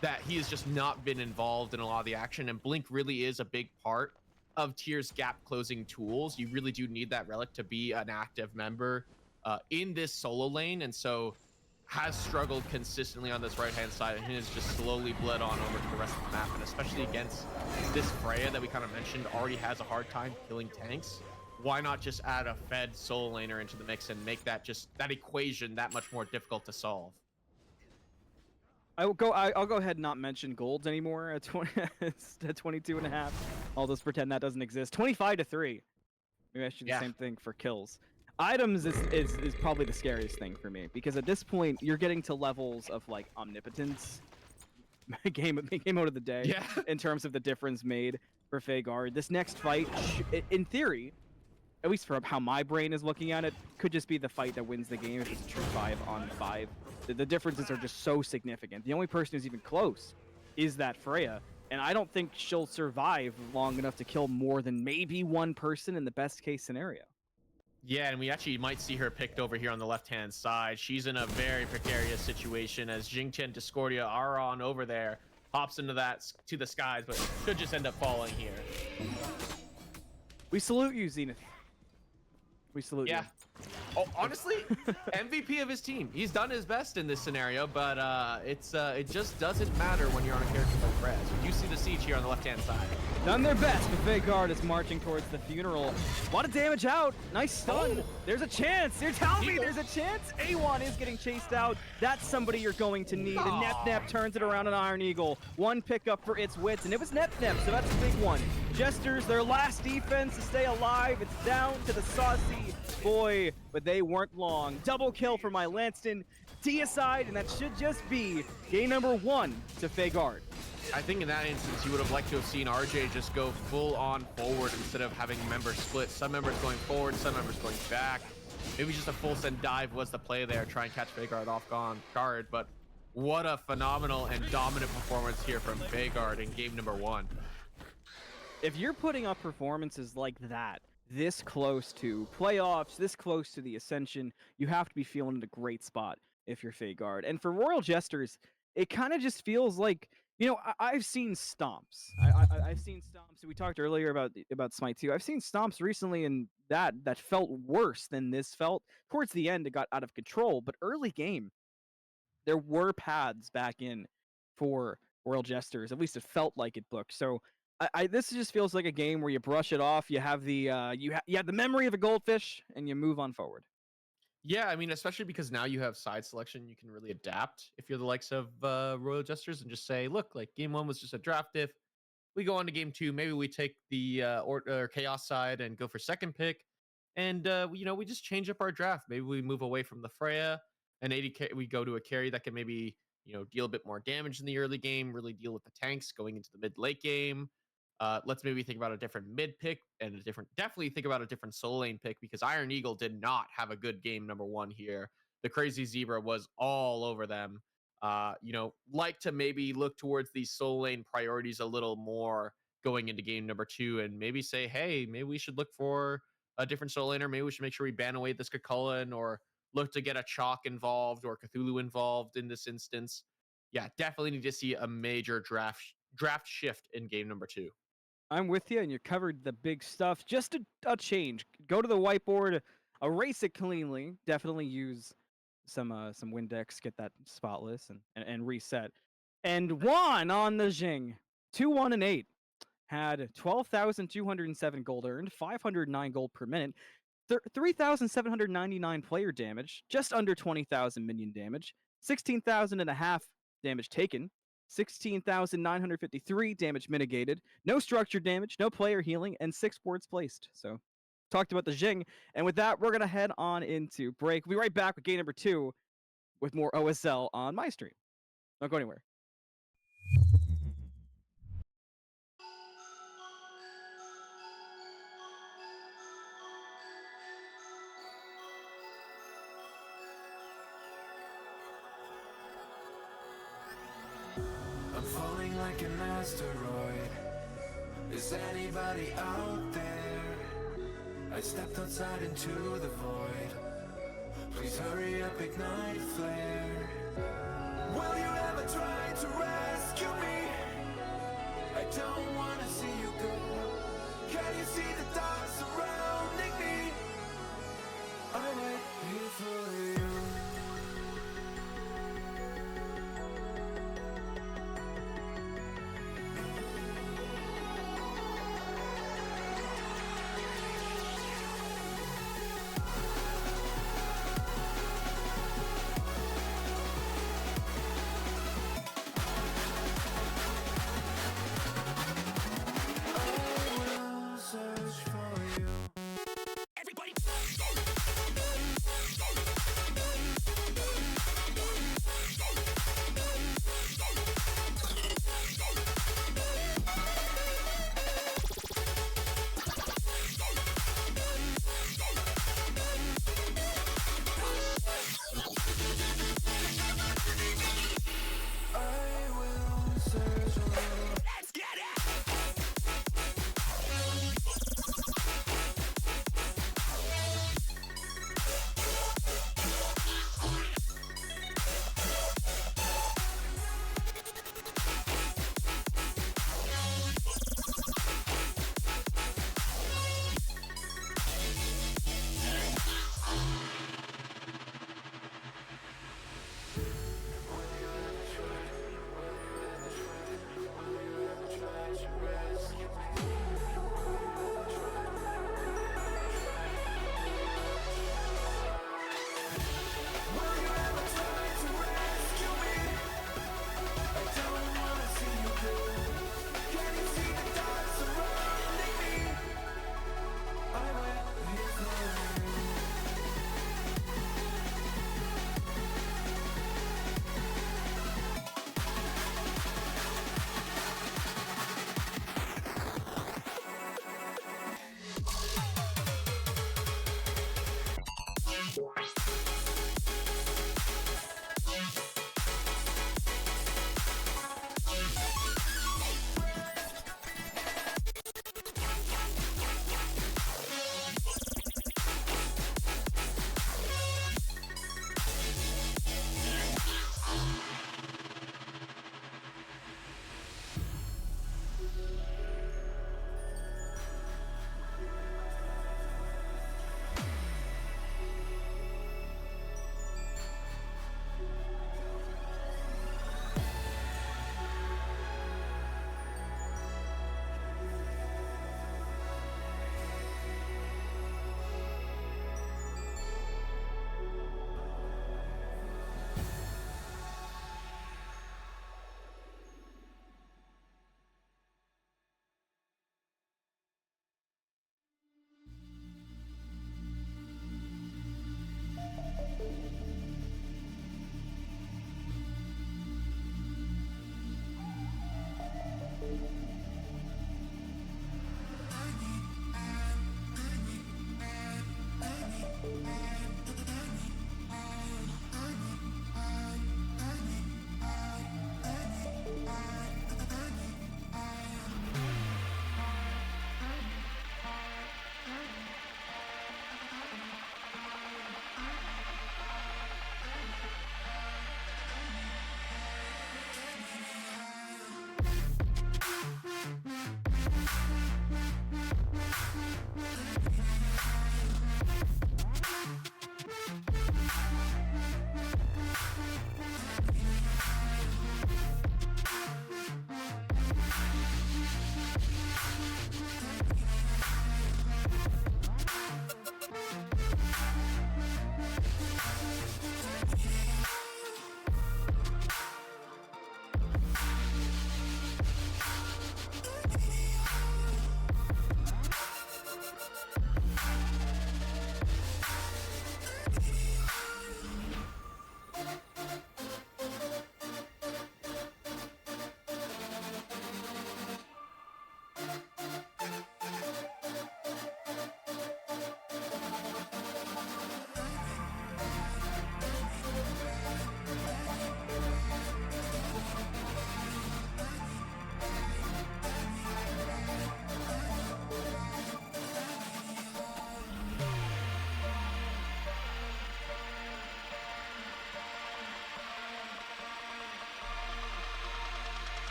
That he has just not been involved in a lot of the action, and Blink really is a big part of Tier's gap closing tools. You really do need that relic to be an active member in this solo lane, and so has struggled consistently on this right-hand side and has just slowly bled on over to the rest of the map, and especially against this Freya that we kind of mentioned already has a hard time killing tanks. Why not just add a fed solo laner into the mix and make that equation that much more difficult to solve?
I'll go ahead and not mention golds anymore at 20 at 22 and a half. I'll just pretend that doesn't exist. 25-3. Maybe I should do the same thing for kills. Items is probably the scariest thing for me, because at this point you're getting to levels of like omnipotence, game mode of the day, in terms of the difference made for Vhagar. This next fight, in theory, at least from how my brain is looking at it, could just be the fight that wins the game if it's a true 5-on-5. The differences are just so significant. The only person who's even close is that Freya, and I don't think she'll survive long enough to kill more than maybe one person in the best case scenario.
Yeah, and we actually might see her picked over here on the left-hand side. She's in a very precarious situation as Jingchen Discordia are on over there. Hops into that to the skies, but should just end up falling here.
We salute you, Zenith. We salute you.
Oh, honestly, MVP of his team. He's done his best in this scenario, but it just doesn't matter when you're on a character like Raz. You see the siege here on the left-hand side.
Done their best, but Vhagar is marching towards the funeral. A lot of damage out. Nice stun. Oh. There's a chance. You're telling me there's a chance? A1 is getting chased out. That's somebody you're going to need. And Nep turns it around on Iron Eagle. One pickup for its wits, and it was Nep, so that's a big one. Jesters, their last defense to stay alive. It's down to the saucy boy, but they weren't long. Double kill for my Lanston. Deicide, and that should just be game number 1 to Vhagar.
I think in that instance, you would have liked to have seen RJ just go full on forward instead of having members split. Some members going forward, some members going back. Maybe just a full send dive was the play there, try and catch Vhagar off guard. But what a phenomenal and dominant performance here from Vhagar in game number 1.
If you're putting up performances like that, this close to playoffs, this close to the Ascension, you have to be feeling in a great spot if you're Vhagar. And for Royal Jesters, it kind of just feels like, you know, I've seen stomps. I've seen stomps. We talked earlier about Smite 2. I've seen stomps recently, and that felt worse than this felt. Towards the end, it got out of control, but early game, there were paths back in for Royal Jesters. At least it felt like it booked. So this just feels like a game where you brush it off. You have the you have the memory of a goldfish, and you move on forward.
Yeah, I mean, especially because now you have side selection, you can really adapt if you're the likes of Royal Jesters and just say, look, like game 1 was just a draft diff. We go on to game 2, maybe we take the or Chaos side and go for second pick, and you know, we just change up our draft. Maybe we move away from the Freya and 80k. We go to a carry that can maybe, you know, deal a bit more damage in the early game, really deal with the tanks going into the mid late game. Let's maybe think about a different mid pick and definitely think about a different solo lane pick, because Iron Eagle did not have a good game number 1 here. The Crazy Zebra was all over them. You know, like to maybe look towards these solo lane priorities a little more going into game number 2 and maybe say, hey, maybe we should look for a different solo laner. Maybe we should make sure we ban away this Kakullan or look to get a Chalk involved or Cthulhu involved in this instance. Yeah, definitely need to see a major draft shift in game number 2.
I'm with you, and you covered the big stuff. Just a change. Go to the whiteboard, erase it cleanly. Definitely use some Windex, get that spotless, and reset. And one on the Jing, 2-1-8, had 12,207 gold earned, 509 gold per minute, 3,799 player damage, just under 20,000 minion damage, 16,000 and a half damage taken. 16,953 damage mitigated, no structure damage, no player healing, and 6 wards placed. So, talked about the Jing, and with that, we're going to head on into break. We'll be right back with game number 2 with more OSL on my stream. Don't go anywhere.
I'm falling like an asteroid. Is anybody out there? I stepped outside into the void. Please hurry up, ignite a flare. Will you ever try to rescue me? I don't wanna see you go. Can you see the dark surrounding me? I wait here for you.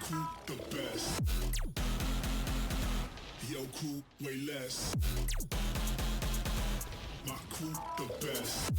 crew the best. Yo crew way less. My crew the best.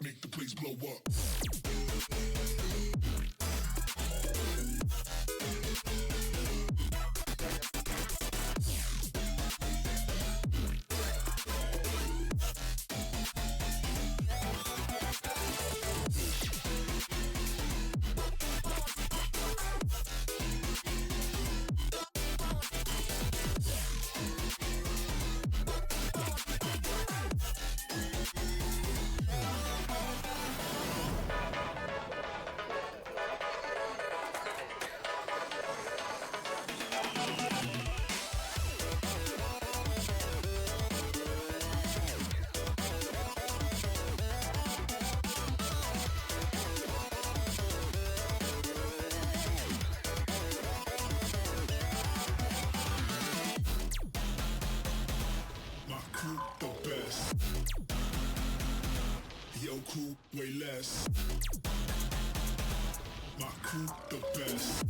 Make the place blow up. My crew the best. Yo crew way less. My crew the best.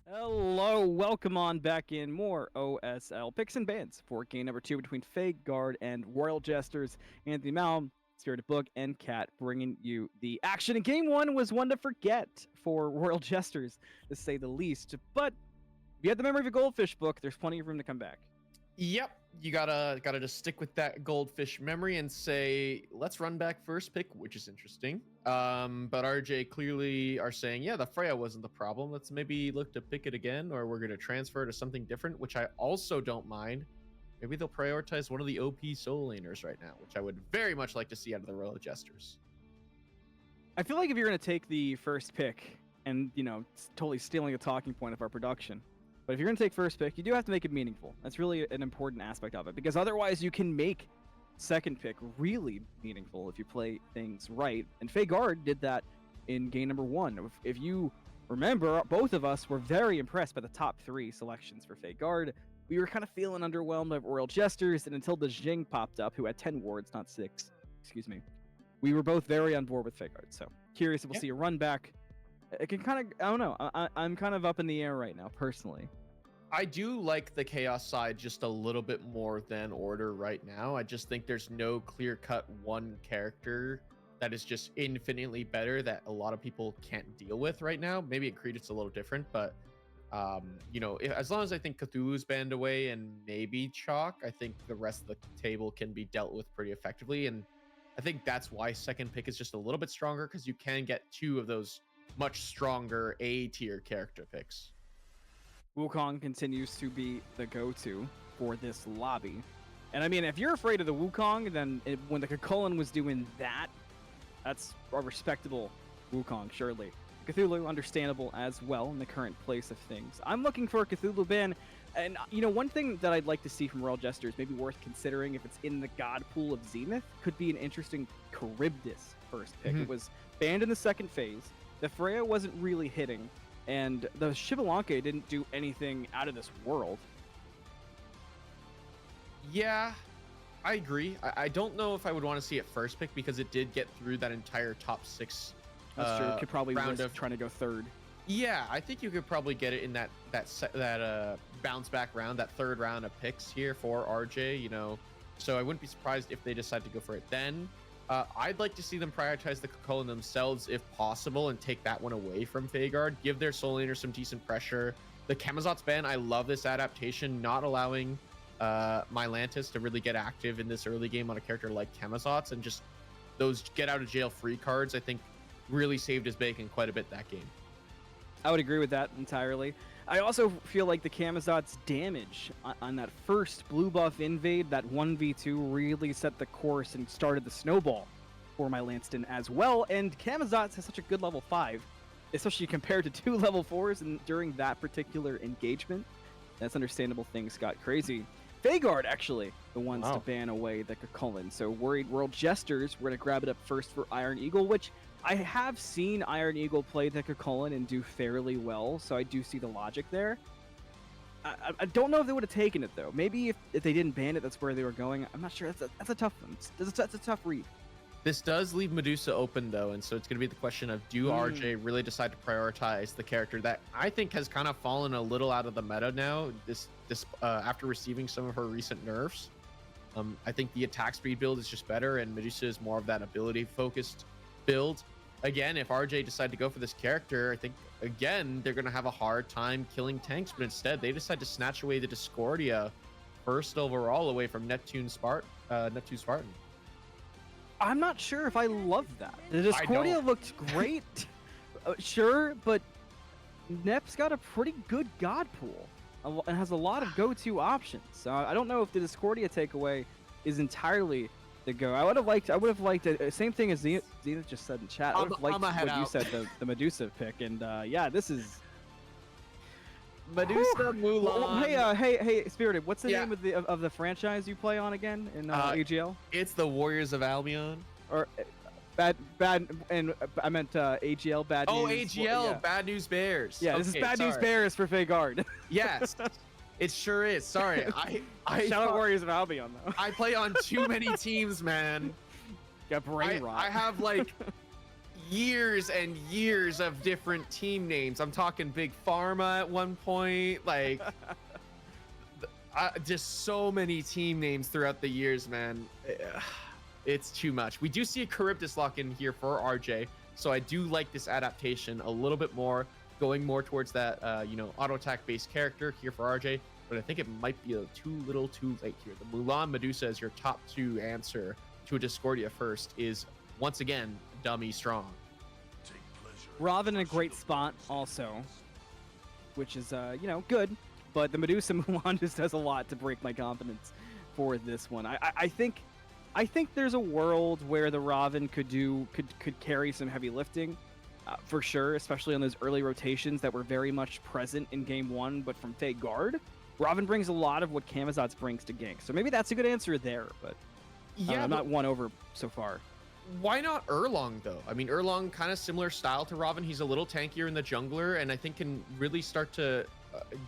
Hello, welcome on back in more OSL picks and bans for game number 2 between Guard and Royal Jesters. Anthony Malm, Spirited Book, and Cat bringing you the action. And game 1 was one to forget for Royal Jesters, to say the least. But if you have the memory of a goldfish book, there's plenty of room to come back.
Yep, you gotta just stick with that goldfish memory and say, let's run back first pick, which is interesting. But RJ clearly are saying, yeah, the Freya wasn't the problem. Let's maybe look to pick it again, or we're gonna transfer to something different, which I also don't mind. Maybe they'll prioritize one of the OP soul laners right now, which I would very much like to see out of the Royal Jesters.
I feel like if you're going to take the first pick and, totally stealing a talking point of our production, but if you're going to take first pick, you do have to make it meaningful. That's really an important aspect of it, because otherwise you can make second pick really meaningful if you play things right. And Guard did that in game number 1. If you remember, both of us were very impressed by the top 3 selections for Guard. We were kind of feeling underwhelmed by Royal Jesters, and until the Jing popped up, who had 10 wards, not 6, excuse me, we were both very on board with Guard. So curious if we'll see a run back. It can kind of, I don't know, I'm kind of up in the air right now, personally.
I do like the Chaos side just a little bit more than Order right now. I just think there's no clear-cut one character that is just infinitely better that a lot of people can't deal with right now. Maybe in Crete it's a little different, but as long as I think Cthulhu's banned away and maybe Chalk, I think the rest of the table can be dealt with pretty effectively. And I think that's why second pick is just a little bit stronger, because you can get 2 of those much stronger A-tier character picks.
Wukong continues to be the go-to for this lobby. And I mean, if you're afraid of the Wukong, then when the Kukulkan was doing that, that's a respectable Wukong, surely. Cthulhu, understandable as well in the current place of things. I'm looking for a Cthulhu ban, and one thing that I'd like to see from Royal Jesters, maybe worth considering if it's in the god pool of Zenith, could be an interesting Charybdis first pick. It was banned in the second phase. The Freya wasn't really hitting, and the Shibalanke didn't do anything out of this world.
Yeah, I agree. I don't know if I would want to see it first pick because it did get through that entire top 6.
That's true. Could probably
round
risk
of
trying to go third.
Yeah, I think you could probably get it in that bounce back round, that third round of picks here for RJ. So I wouldn't be surprised if they decide to go for it then. I'd like to see them prioritize the Cocoon themselves if possible and take that one away from Vhagar. Give their soul laner some decent pressure. The Camazotz ban, I love this adaptation, not allowing Mylantis to really get active in this early game on a character like Camazotz, and just those get out of jail free cards, I think, really saved his bacon quite a bit that game.
I would agree with that entirely. I also feel like the Camazotz damage on that first blue buff invade, that 1v2, really set the course and started the snowball for my Lanston as well. And Camazotz has such a good level 5, especially compared to 2 level 4s and during that particular engagement. That's understandable. Things got crazy. Vhagar, actually, the ones to ban away the Cucullin. So worried World Jesters, we're going to grab it up first for Iron Eagle, which I have seen Iron Eagle play the Cucullin and do fairly well, so I do see the logic there. I don't know if they would have taken it, though. Maybe if they didn't ban it, that's where they were going. I'm not sure. That's a tough one. That's a tough read.
This does leave Medusa open, though, and so it's going to be the question of, do RJ really decide to prioritize the character that I think has kind of fallen a little out of the meta now, this after receiving some of her recent nerfs. I think the attack speed build is just better, and Medusa is more of that ability-focused build. Again, if RJ decide to go for this character, I think, again, they're going to have a hard time killing tanks, but instead they decide to snatch away the Discordia first overall away from Neptune Spartan.
I'm not sure if I love that. The Discordia looked great, sure, but Nep's got a pretty good god pool and has a lot of go-to options. So I don't know if the Discordia takeaway is entirely the go. I would have liked it. Same thing as Zenith just said in chat. I would have liked what you said, the Medusa pick, and yeah, this is
Medusa, Mulan.
Hey, Spirited, what's the name of the franchise you play on again in AGL?
It's the Warriors of Albion.
Or bad, and I meant AGL, bad news.
Oh, AGL, Bad News Bears.
Yeah, this is Bad News Bears for Vhagar.
Yes, it sure is. Sorry, I
shout out Warriors of Albion though.
I play on too many teams, man.
Got brain rot.
I have like years and years of different team names. I'm talking Big Pharma at one point, like just so many team names throughout the years, man. It's too much. We do see a Charybdis lock in here for RJ, so I do like this adaptation a little bit more, going more towards that auto attack based character here for RJ, but I think it might be too little too late here. The Mulan Medusa as your top 2 answer to a Discordia first is once again dummy strong.
Robin in a great spot also, which is good, but the Medusa Mulan just does a lot to break my confidence for this one. I think there's a world where the Robin could carry some heavy lifting, for sure, especially on those early rotations that were very much present in game 1, but from Vhagar, Robin brings a lot of what Camazotz brings to gank. So maybe that's a good answer there, but I'm not won over so far.
Why not Erlong, though? I mean, Erlong, kind of similar style to Robin. He's a little tankier in the jungler, and I think can really start to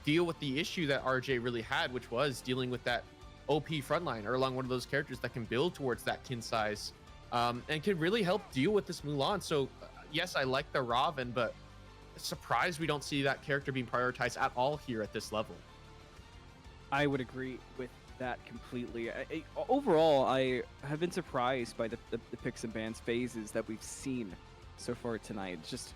deal with the issue that RJ really had, which was dealing with that OP frontline. Erlong, one of those characters that can build towards that kin size, and can really help deal with this Mulan. So, yes, I like the Robin, but surprised we don't see that character being prioritized at all here at this level.
I would agree with that completely. Overall, I have been surprised by the picks and bans phases that we've seen so far tonight. It's just,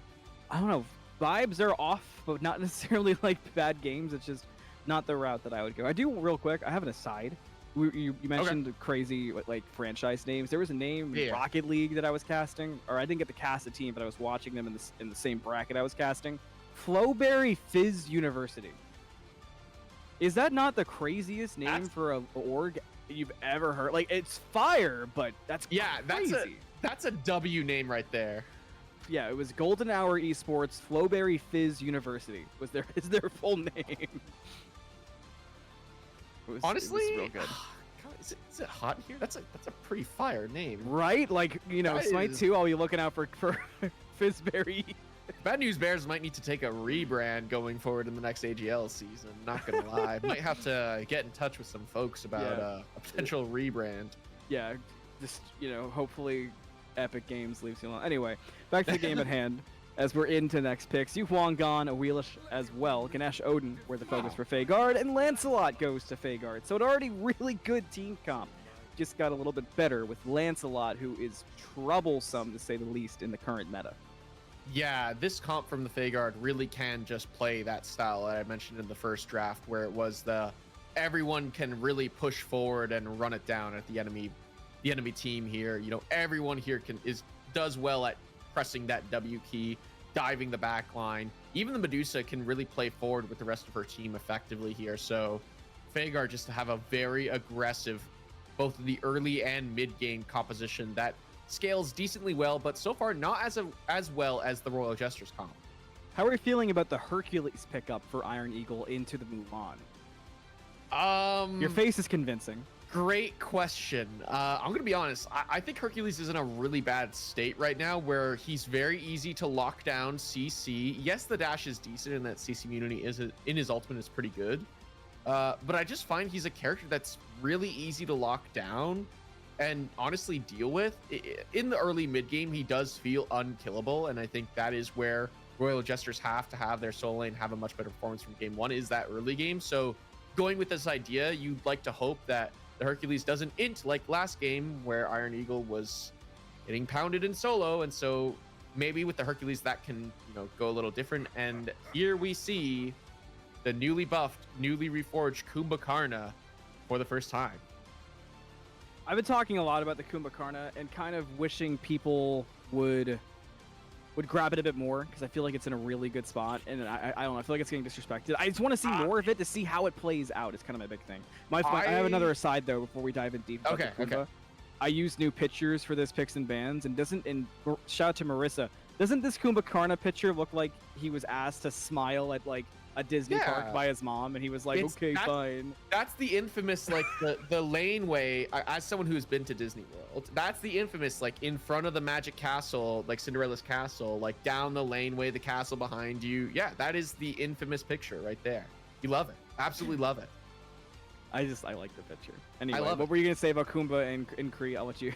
I don't know, vibes are off, but not necessarily like bad games. It's just not the route that I would go. I do, real quick, I have an aside. You mentioned the crazy like franchise names. There was a name Rocket League that I was casting, or I didn't get to cast a team, but I was watching them in the same bracket I was casting. Flowberry Fizz University. Is that not the craziest name for a org you've ever heard? Like, it's fire, but that's crazy.
That's a W name right there.
yeah, it was Golden Hour Esports Flowberry Fizz University is their full name.
Honestly,
it was real good.
God, is it hot here? That's a pretty fire name.
Right? Like, you know,
That
Smite
is-
2, I'll be looking out for Fizzberry.
Bad News Bears might need to take a rebrand going forward in the next AGL season. Not gonna lie, might have to get in touch with some folks about
Yeah.
a potential rebrand.
Yeah, just, you know, hopefully Epic Games leaves you alone. Anyway, back to the game at hand. As we're into next picks, Yu Huanggan, Awelish as well. Ganesh Odin were the focus for Fagard, and Lancelot goes to Fagard. So an already really good team comp just got a little bit better with Lancelot, who is troublesome to say the least in the current meta.
Yeah, this comp from the Fagard really can just play that style that I mentioned in the first draft, where it was everyone can really push forward and run it down at the enemy team here. You know, everyone here does well at pressing that W key, diving the back line. Even the Medusa can really play forward with the rest of her team effectively here. So Fagard just to have a very aggressive, both the early and mid game composition that scales decently well, but so far not as well as the Royal Jesters comp.
How are you feeling about the Hercules pickup for Iron Eagle into the Mulan? Your face is convincing.
Great question. I'm gonna be honest. I think Hercules is in a really bad state right now, where he's very easy to lock down CC. Yes, the dash is decent, and that CC immunity in his ultimate is pretty good. But I just find he's a character that's really easy to lock down and honestly deal with. In the early mid game, he does feel unkillable, and I think that is where Royal Jesters have to have their solo lane have a much better performance from game one, is that early game. So going with this idea, you'd like to hope that the Hercules doesn't int like last game where Iron Eagle was getting pounded in solo, and so maybe with the Hercules that can, you know, go a little different. And here we see the newly buffed, newly reforged Kumbhakarna for the first time.
I've been talking a lot about the Kumbhakarna and kind of wishing people would grab it a bit more, because I feel like it's in a really good spot, and I don't know, I feel like it's getting disrespected. I just want to see more of it to see how it plays out. It's kind of my big thing. I have another aside though before we dive in deep.
Okay.
I use new pictures for this picks and bans, and shout out to Marissa. Doesn't this Kumbhakarna picture look like he was asked to smile at like a Disney park by his mom, and he was like, okay, fine.
That's the infamous, like, the laneway. As someone who's been to Disney World, that's the infamous, like, in front of the Magic Castle, like Cinderella's castle, like down the laneway, the castle behind you. Yeah, that is the infamous picture right there. You love it. Absolutely love it.
I like the picture. Anyway,
love
what
it.
were you gonna say about Kumba and Crete? I'll let you.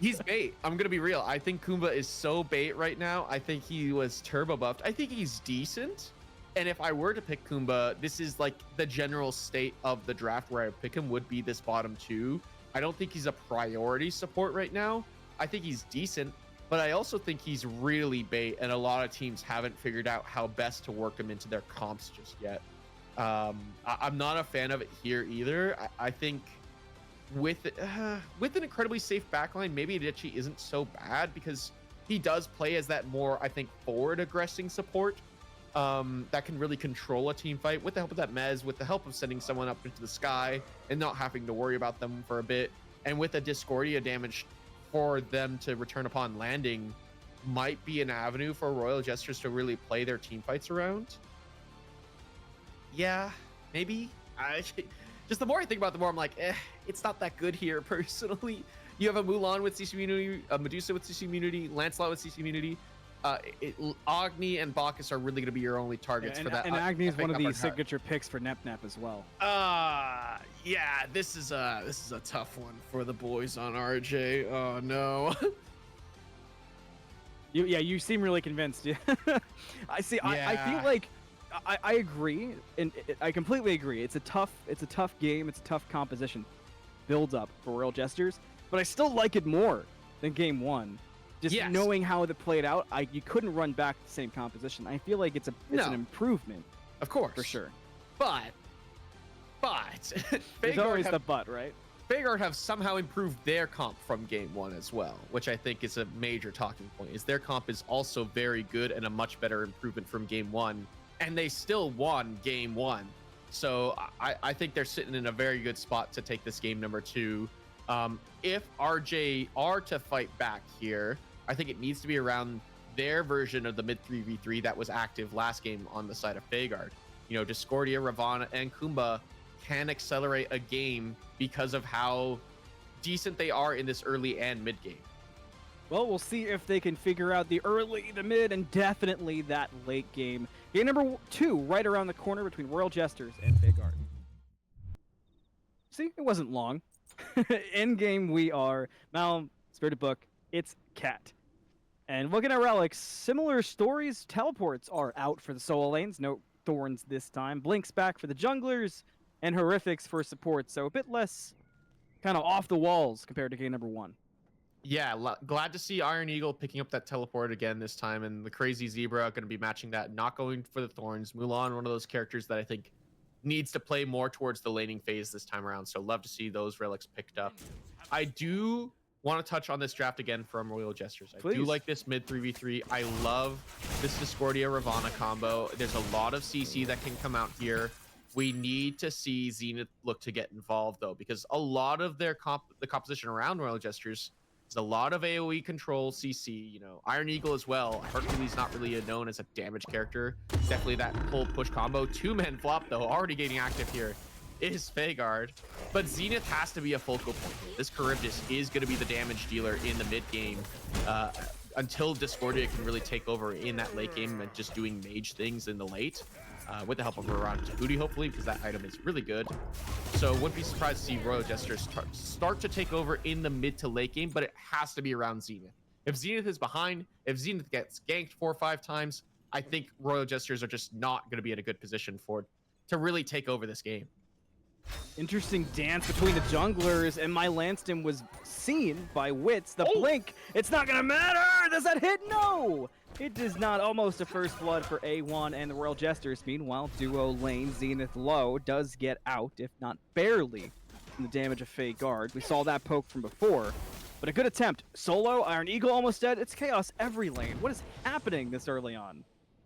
He's bait. I'm gonna be real. I think Kumba is so bait right now. I think he was turbo buffed. I think he's decent. And if I were to pick Kumba, this is like the general state of the draft where I would pick him would be this bottom two. I don't think he's a priority support right now. I think he's decent, but I also think he's really bait, and a lot of teams haven't figured out how best to work him into their comps just yet. I'm not a fan of it here either. I think with an incredibly safe backline, maybe it actually isn't so bad, because he does play as that more, I think, forward aggressing support. That can really control a team fight with the help of that Mez, with the help of sending someone up into the sky and not having to worry about them for a bit, and with a Discordia damage for them to return upon landing might be an avenue for Royal Jesters to really play their team fights around. Yeah, maybe. Just the more I think about it, the more I'm like, it's not that good here personally. You have a Mulan with CC immunity, a Medusa with CC immunity, Lancelot with CC immunity. Agni and Bacchus are really going to be your only targets for that.
And Agni is one of the signature picks for Nep as well.
Yeah, this is a tough one for the boys on RJ. Oh no.
You seem really convinced. I see. I feel like I agree, and I completely agree. It's a tough game. It's a tough composition build up for Royal Jesters, but I still like it more than game one. Just knowing how it played out, you couldn't run back the same composition. I feel like it's an improvement,
of course,
for sure.
But
there's always the but, right?
Fagard have somehow improved their comp from game one as well, which I think is a major talking point. Is their comp is also very good and a much better improvement from game one, and they still won game one. So I think they're sitting in a very good spot to take this game number two. If RJ are to fight back here, I think it needs to be around their version of the mid 3v3 that was active last game on the side of Fagard. You know, Discordia, Ravana, and Kumba can accelerate a game because of how decent they are in this early and mid game.
Well, we'll see if they can figure out the early, the mid, and definitely that late game. Game number 2, right around the corner between Royal Jesters and Fagard. See, it wasn't long. In game, we are Mal, Spirited Book, it's Cat. And looking at relics, similar stories. Teleports are out for the solo lanes. No Thorns this time. Blinks back for the junglers, and Horrifics for support. So a bit less kind of off the walls compared to game number 1.
Yeah, glad to see Iron Eagle picking up that teleport again this time, and the Crazy Zebra going to be matching that, not going for the Thorns. Mulan, one of those characters that I think needs to play more towards the laning phase this time around, so love to see those relics picked up. I do want to touch on this draft again from Royal Jesters. I do like this mid 3v3. I love this Discordia Ravana combo. There's a lot of CC that can come out here. We need to see Zenith look to get involved, though, because a lot of their the composition around Royal Jesters is a lot of AoE control, CC, you know, Iron Eagle as well. Hercules not really known as a damage character. Definitely that pull-push combo. 2-man flop, though, already getting active here is Fagard. But Zenith has to be a focal point. This Charybdis is going to be the damage dealer in the mid game until Discordia can really take over in that late game and just doing mage things in the late. With the help of Around Tahuti, hopefully, because that item is really good. So wouldn't be surprised to see Royal Jesters start to take over in the mid to late game, but it has to be around Zenith. If Zenith is behind, if Zenith gets ganked 4 or 5 times, I think Royal Jesters are just not going to be in a good position to really take over this game.
Interesting dance between the junglers, and my Lanston was seen by Wits. The blink, it's not gonna matter! Does that hit? No! It does not. Almost a first blood for A1 and the Royal Jesters. Meanwhile, duo lane, Zenith low, does get out, if not barely, from the damage of Fagard. We saw that poke from before, but a good attempt. Solo, Iron Eagle almost dead. It's chaos every lane. What is happening this early on?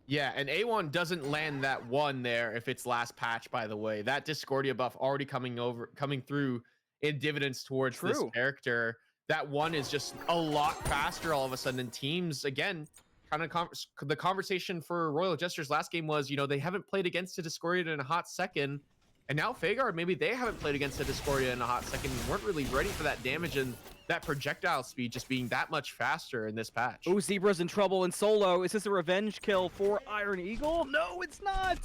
Yeah, and A1 doesn't land that one there if it's last patch, by the way. That Discordia buff already coming through in dividends towards this character. That one is just a lot faster all of a sudden. And teams, again, kind of the conversation for Royal Jesters last game was, you know, they haven't played against a Discordia in a hot second. And now Fagard, maybe they haven't played against a Discordia in a hot second and weren't really ready for that damage and that projectile speed just being that much faster in this patch.
Oh, Zebra's in trouble in solo. Is this a revenge kill for Iron Eagle? No, it's not!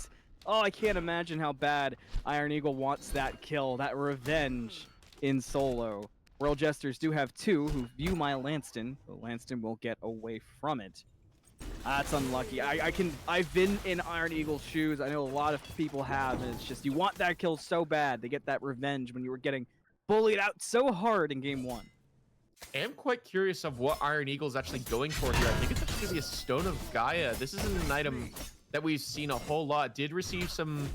Oh, I can't imagine how bad Iron Eagle wants that kill, that revenge in solo. Royal Jesters do have 2 who view my Lanston, but Lanston will get away from it. That's unlucky. I've been in Iron Eagle's shoes. I know a lot of people have, and it's just you want that kill so bad. They get that revenge when you were getting bullied out so hard in game 1.
I am quite curious of what Iron Eagle is actually going for here. I think it's actually going to be a Stone of Gaia. This isn't an item that we've seen a whole lot. Did receive some,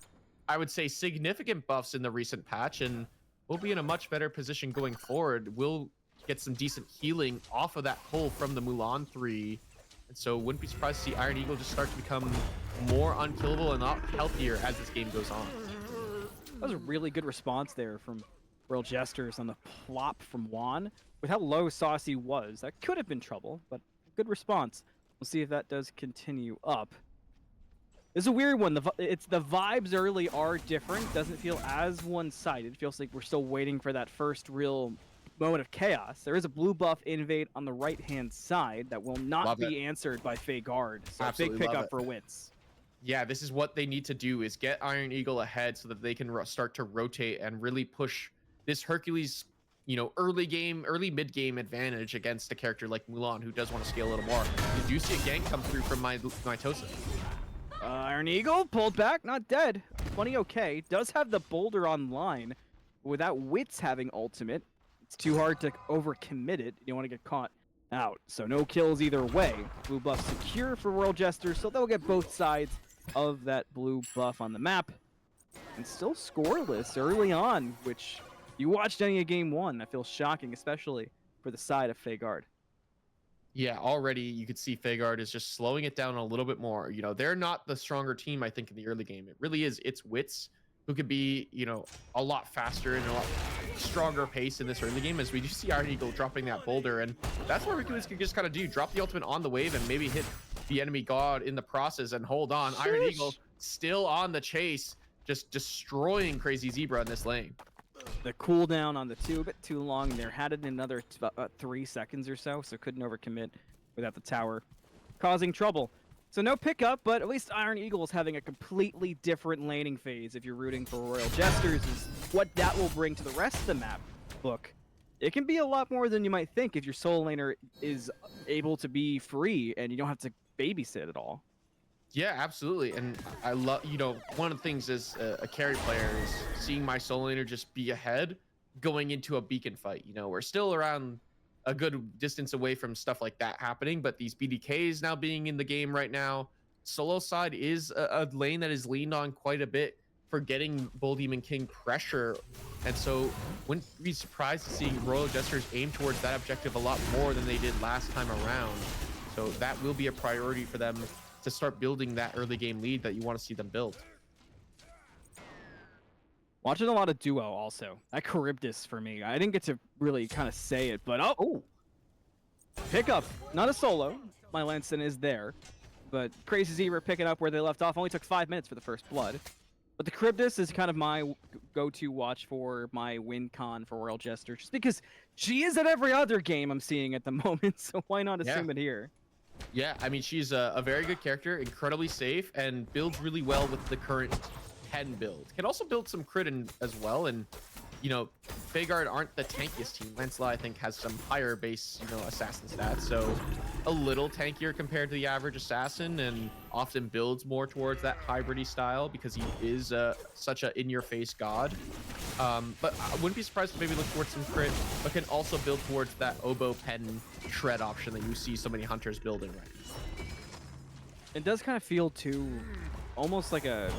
I would say, significant buffs in the recent patch, and we'll be in a much better position going forward. We'll get some decent healing off of that pull from the Mulan 3. And so wouldn't be surprised to see Iron Eagle just start to become more unkillable and not healthier as this game goes on.
That was a really good response there from Royal Jesters on the plop from Juan. With how low Saucy was, that could have been trouble, but good response. We'll see if that does continue up. It's a weird one. The vibes early are different. Doesn't feel as one-sided. Feels like we're still waiting for that first real moment of chaos. There is a blue buff invade on the right-hand side that will not be answered by Fagard. So
Absolutely
big pickup for Wits.
Yeah, this is what they need to do, is get Iron Eagle ahead so that they can start to rotate and really push this Hercules, you know, early mid game advantage against a character like Mulan, who does want to scale a little more. You do see a gank come through from my Tosa.
Iron Eagle pulled back, not dead. Plenty okay. Does have the boulder online. Without Wits having ultimate, it's too hard to overcommit it. You don't want to get caught out. So no kills either way. Blue buff secure for Royal Jesters, so they'll get both sides of that blue buff on the map. And still scoreless early on, which you watched any of game 1. That feels shocking, especially for the side of Fagard.
Yeah, already you could see Fagard is just slowing it down a little bit more. You know, they're not the stronger team, I think, in the early game. It really is. It's Wits who could be, you know, a lot faster and a lot stronger pace in this early game, as we do see Iron Eagle dropping that boulder, and that's what Riku's can just kind of do, drop the ultimate on the wave and maybe hit the enemy god in the process and hold on. Iron Eagle still on the chase, just destroying Crazy Zebra in this lane.
The cooldown on the 2 a bit too long. There had it in another 3 seconds or so couldn't overcommit without the tower causing trouble. So no pickup, but at least Iron Eagle is having a completely different laning phase. If you're rooting for Royal Jesters, is what that will bring to the rest of the map. Look, it can be a lot more than you might think if your solo laner is able to be free and you don't have to babysit at all.
Yeah, absolutely. And I love, you know, one of the things as a carry player is seeing my solo laner just be ahead going into a beacon fight. You know, we're still around a good distance away from stuff like that happening, but these BDKs now being in the game right now, solo side is a lane that is leaned on quite a bit for getting Bull Demon King pressure. And so wouldn't be surprised to see Royal Jesters aim towards that objective a lot more than they did last time around. So that will be a priority for them to start building that early game lead that you want to see them build.
Watching a lot of duo also. That Charybdis for me. I didn't get to really kind of say it, but oh! Pickup. Not a solo. My Lanston is there. But Crazy Zebra picking up where they left off. Only took 5 minutes for the first blood. But the Charybdis is kind of my go-to watch for my win con for Royal Jester. Just because she is at every other game I'm seeing at the moment. So why not assume it here?
Yeah, I mean, she's a very good character, incredibly safe, and builds really well with the current 10 build. Can also build some crit in as well, and, you know, Vhagar aren't the tankiest team. Lancelot, I think, has some higher base, you know, assassin stats, so a little tankier compared to the average assassin, and often builds more towards that hybrid-y style because he is such a in-your-face god. But I wouldn't be surprised to maybe look towards some crit, but can also build towards that oboe pen shred option that you see so many hunters building right now.
It does kind of feel too almost like a...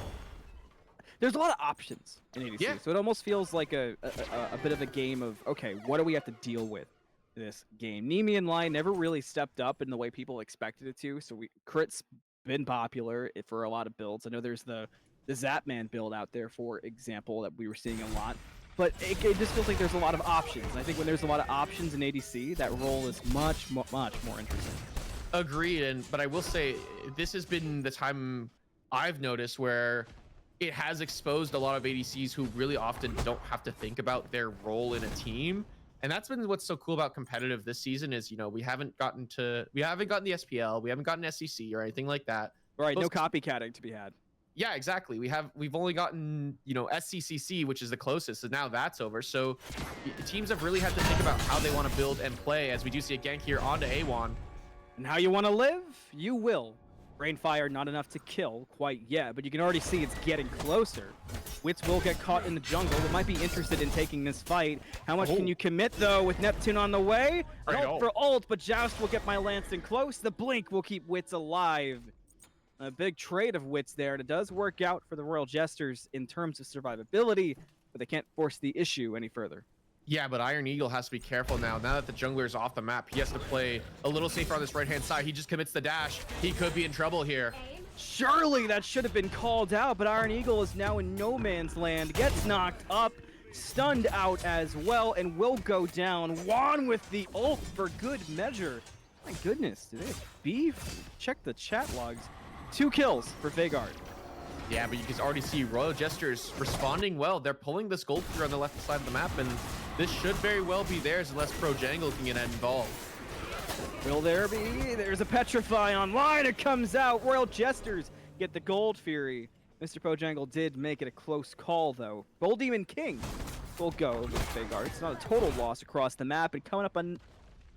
There's a lot of options in ADC, so it almost feels like a bit of a game of, okay, what do we have to deal with this game? Nemean line never really stepped up in the way people expected it to, so crit's been popular for a lot of builds. I know there's the Zapman build out there, for example, that we were seeing a lot. But it just feels like there's a lot of options. And I think when there's a lot of options in ADC, that role is much more interesting.
Agreed, but I will say, this has been the time I've noticed where it has exposed a lot of ADCs who really often don't have to think about their role in a team. And that's been what's so cool about competitive this season is, you know, we haven't gotten the SPL, we haven't gotten SEC or anything like that.
Right, no copycatting to be had.
Yeah, exactly. We've only gotten, you know, SCCC, which is the closest, and now that's over. So teams have really had to think about how they want to build and play, as we do see a gank here onto A1.
And how you want to live, you will. Rainfire not enough to kill quite yet, but you can already see it's getting closer. Wits will get caught in the jungle, but might be interested in taking this fight. How much can you commit, though, with Neptune on the way? Ult for ult, but Joust will get my Lanston close. The blink will keep Wits alive. A big trade of Wits there, and it does work out for the Royal Jesters in terms of survivability, but they can't force the issue any further.
Yeah, but Iron Eagle has to be careful now. Now that the jungler is off the map, he has to play a little safer on this right-hand side. He just commits the dash. He could be in trouble here.
Surely that should have been called out, but Iron Eagle is now in no man's land. Gets knocked up, stunned out as well, and will go down. Juan with the ult for good measure. My goodness, did they have beef? Check the chat logs. 2 kills for Vhagar.
Yeah, but you can already see Royal Jesters responding well. They're pulling this gold clear on the left side of the map, and this should very well be theirs unless Pro Jangle can get involved.
Will there be? There's a Petrify online. It comes out. Royal Jesters get the Gold Fury. Mr. Pro Jangle did make it a close call, though. Bull Demon King will go with Vhagar. It's not a total loss across the map, and coming up on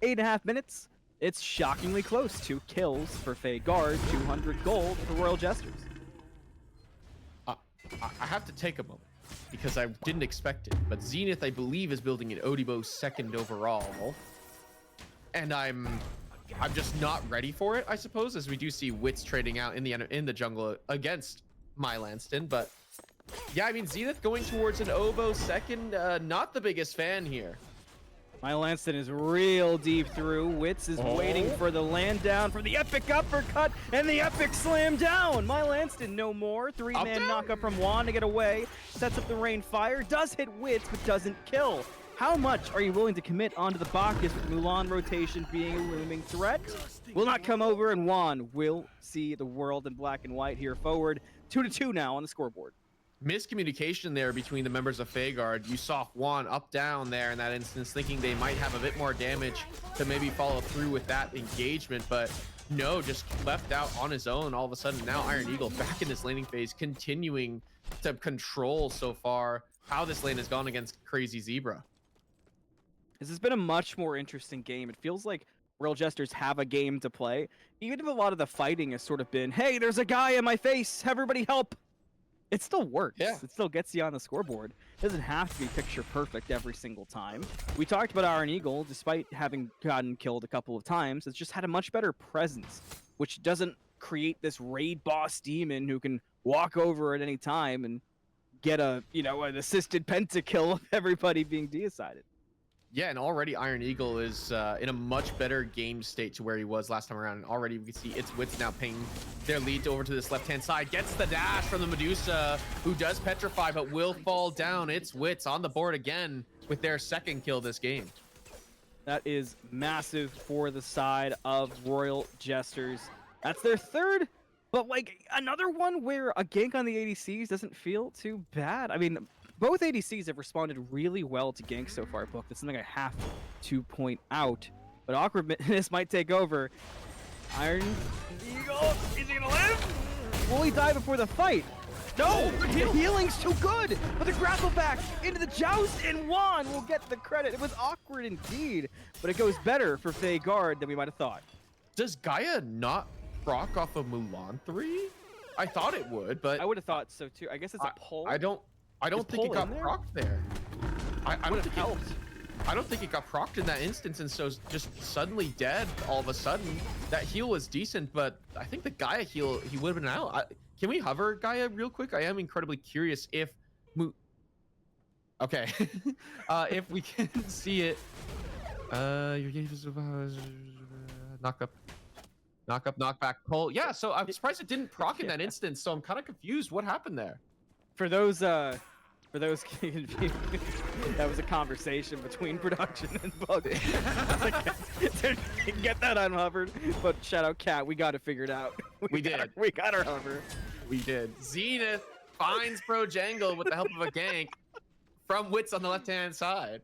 8.5 minutes, it's shockingly close. 2 kills for Vhagar, 200 gold for Royal Jesters.
I have to take a moment because I didn't expect it, but Zenith, I believe, is building an Odibo 2nd overall, and I'm just not ready for it, I suppose, as we do see Wits trading out in the jungle against my Lanston. But yeah, I mean, Zenith going towards an Oboe 2nd, not the biggest fan here.
My Lanston is real deep through. Wits is waiting for the land down for the epic uppercut and the epic slam down. My Lanston no more. Three-man knockup from Juan to get away. Sets up the rain fire. Does hit Wits, but doesn't kill. How much are you willing to commit onto the Bacchus with Mulan rotation being a looming threat? Will not come over, and Juan will see the world in black and white here forward. 2-2 now on the scoreboard.
Miscommunication there between the members of Fagard. You saw Juan up down there in that instance, thinking they might have a bit more damage to maybe follow through with that engagement, but no, just left out on his own. All of a sudden now Iron Eagle back in this laning phase, continuing to control so far how this lane has gone against Crazy Zebra.
This has been a much more interesting game. It feels like Royal Jesters have a game to play, even if a lot of the fighting has sort of been, hey, there's a guy in my face, everybody help. It still works.
Yeah.
It still gets you on the scoreboard. It doesn't have to be picture perfect every single time. We talked about Iron Eagle, despite having gotten killed a couple of times, it's just had a much better presence, which doesn't create this raid boss demon who can walk over at any time and get a, you know, an assisted pentakill of everybody being decided.
Yeah, and already Iron Eagle is in a much better game state to where he was last time around. And already we can see its Wits now ping their lead over to this left-hand side. Gets the dash from the Medusa, who does petrify, but will fall down. Its Wits on the board again with their second kill this game.
That is massive for the side of Royal Jesters. That's their third, but like another one where a gank on the ADCs doesn't feel too bad. I mean, both ADCs have responded really well to ganks so far, Book. That's something I have to point out. But awkwardness might take over. Iron Eagle, is he gonna live? Will he die before the fight? No, the healing's too good. But the grapple back into the joust, and Juan will get the credit. It was awkward indeed, but it goes better for Fagard than we might have thought.
Does Gaia not proc off of Mulan 3? I thought it would, but
I would have thought so too. I guess it's a pull.
I don't think it got procced there. I don't think
helped.
I don't think it got procced in that instance, and so just suddenly dead all of a sudden. That heal was decent, but I think the Gaia heal, he would have been out. Can we hover Gaia real quick? I am incredibly curious if okay. If we can see it. Your game is knock up, knockback, pull. Yeah, so I'm surprised it didn't proc in that instance, so I'm kind of confused what happened there.
For those confused, that was a conversation between production and Bug. Get that unhovered, but shout out Cat, we got it figured out. We got our hover.
We did. Zenith finds Pro Jangle with the help of a gank from Wits on the left-hand side.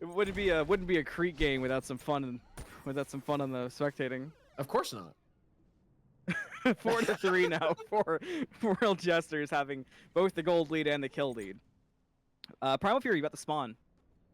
It wouldn't be a Crete game without some fun on the spectating.
Of course not.
4-3 now for Royal Jesters, having both the gold lead and the kill lead. Primal Fury about to spawn.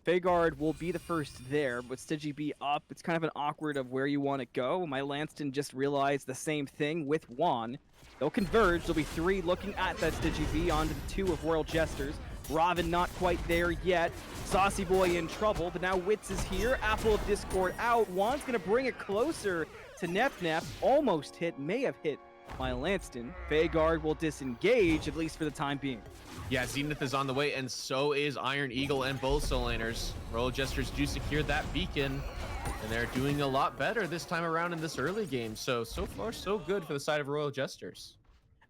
Fagard will be the first there, but Stigi B up. It's kind of an awkward of where you want to go. My Lanston just realized the same thing with Juan. They'll converge. There'll be 3 looking at that Stigi B onto the 2 of Royal Jesters. Robin not quite there yet. Saucy Boy in trouble, but now Wits is here. Apple of Discord out. Juan's gonna bring it closer to Nep. Almost hit, may have hit my Lanston. Fagard will disengage, at least for the time being.
Yeah, Zenith is on the way, and so is Iron Eagle and both Soul Laners. Royal Jesters do secure that beacon, and they're doing a lot better this time around in this early game. So far, so good for the side of Royal Jesters.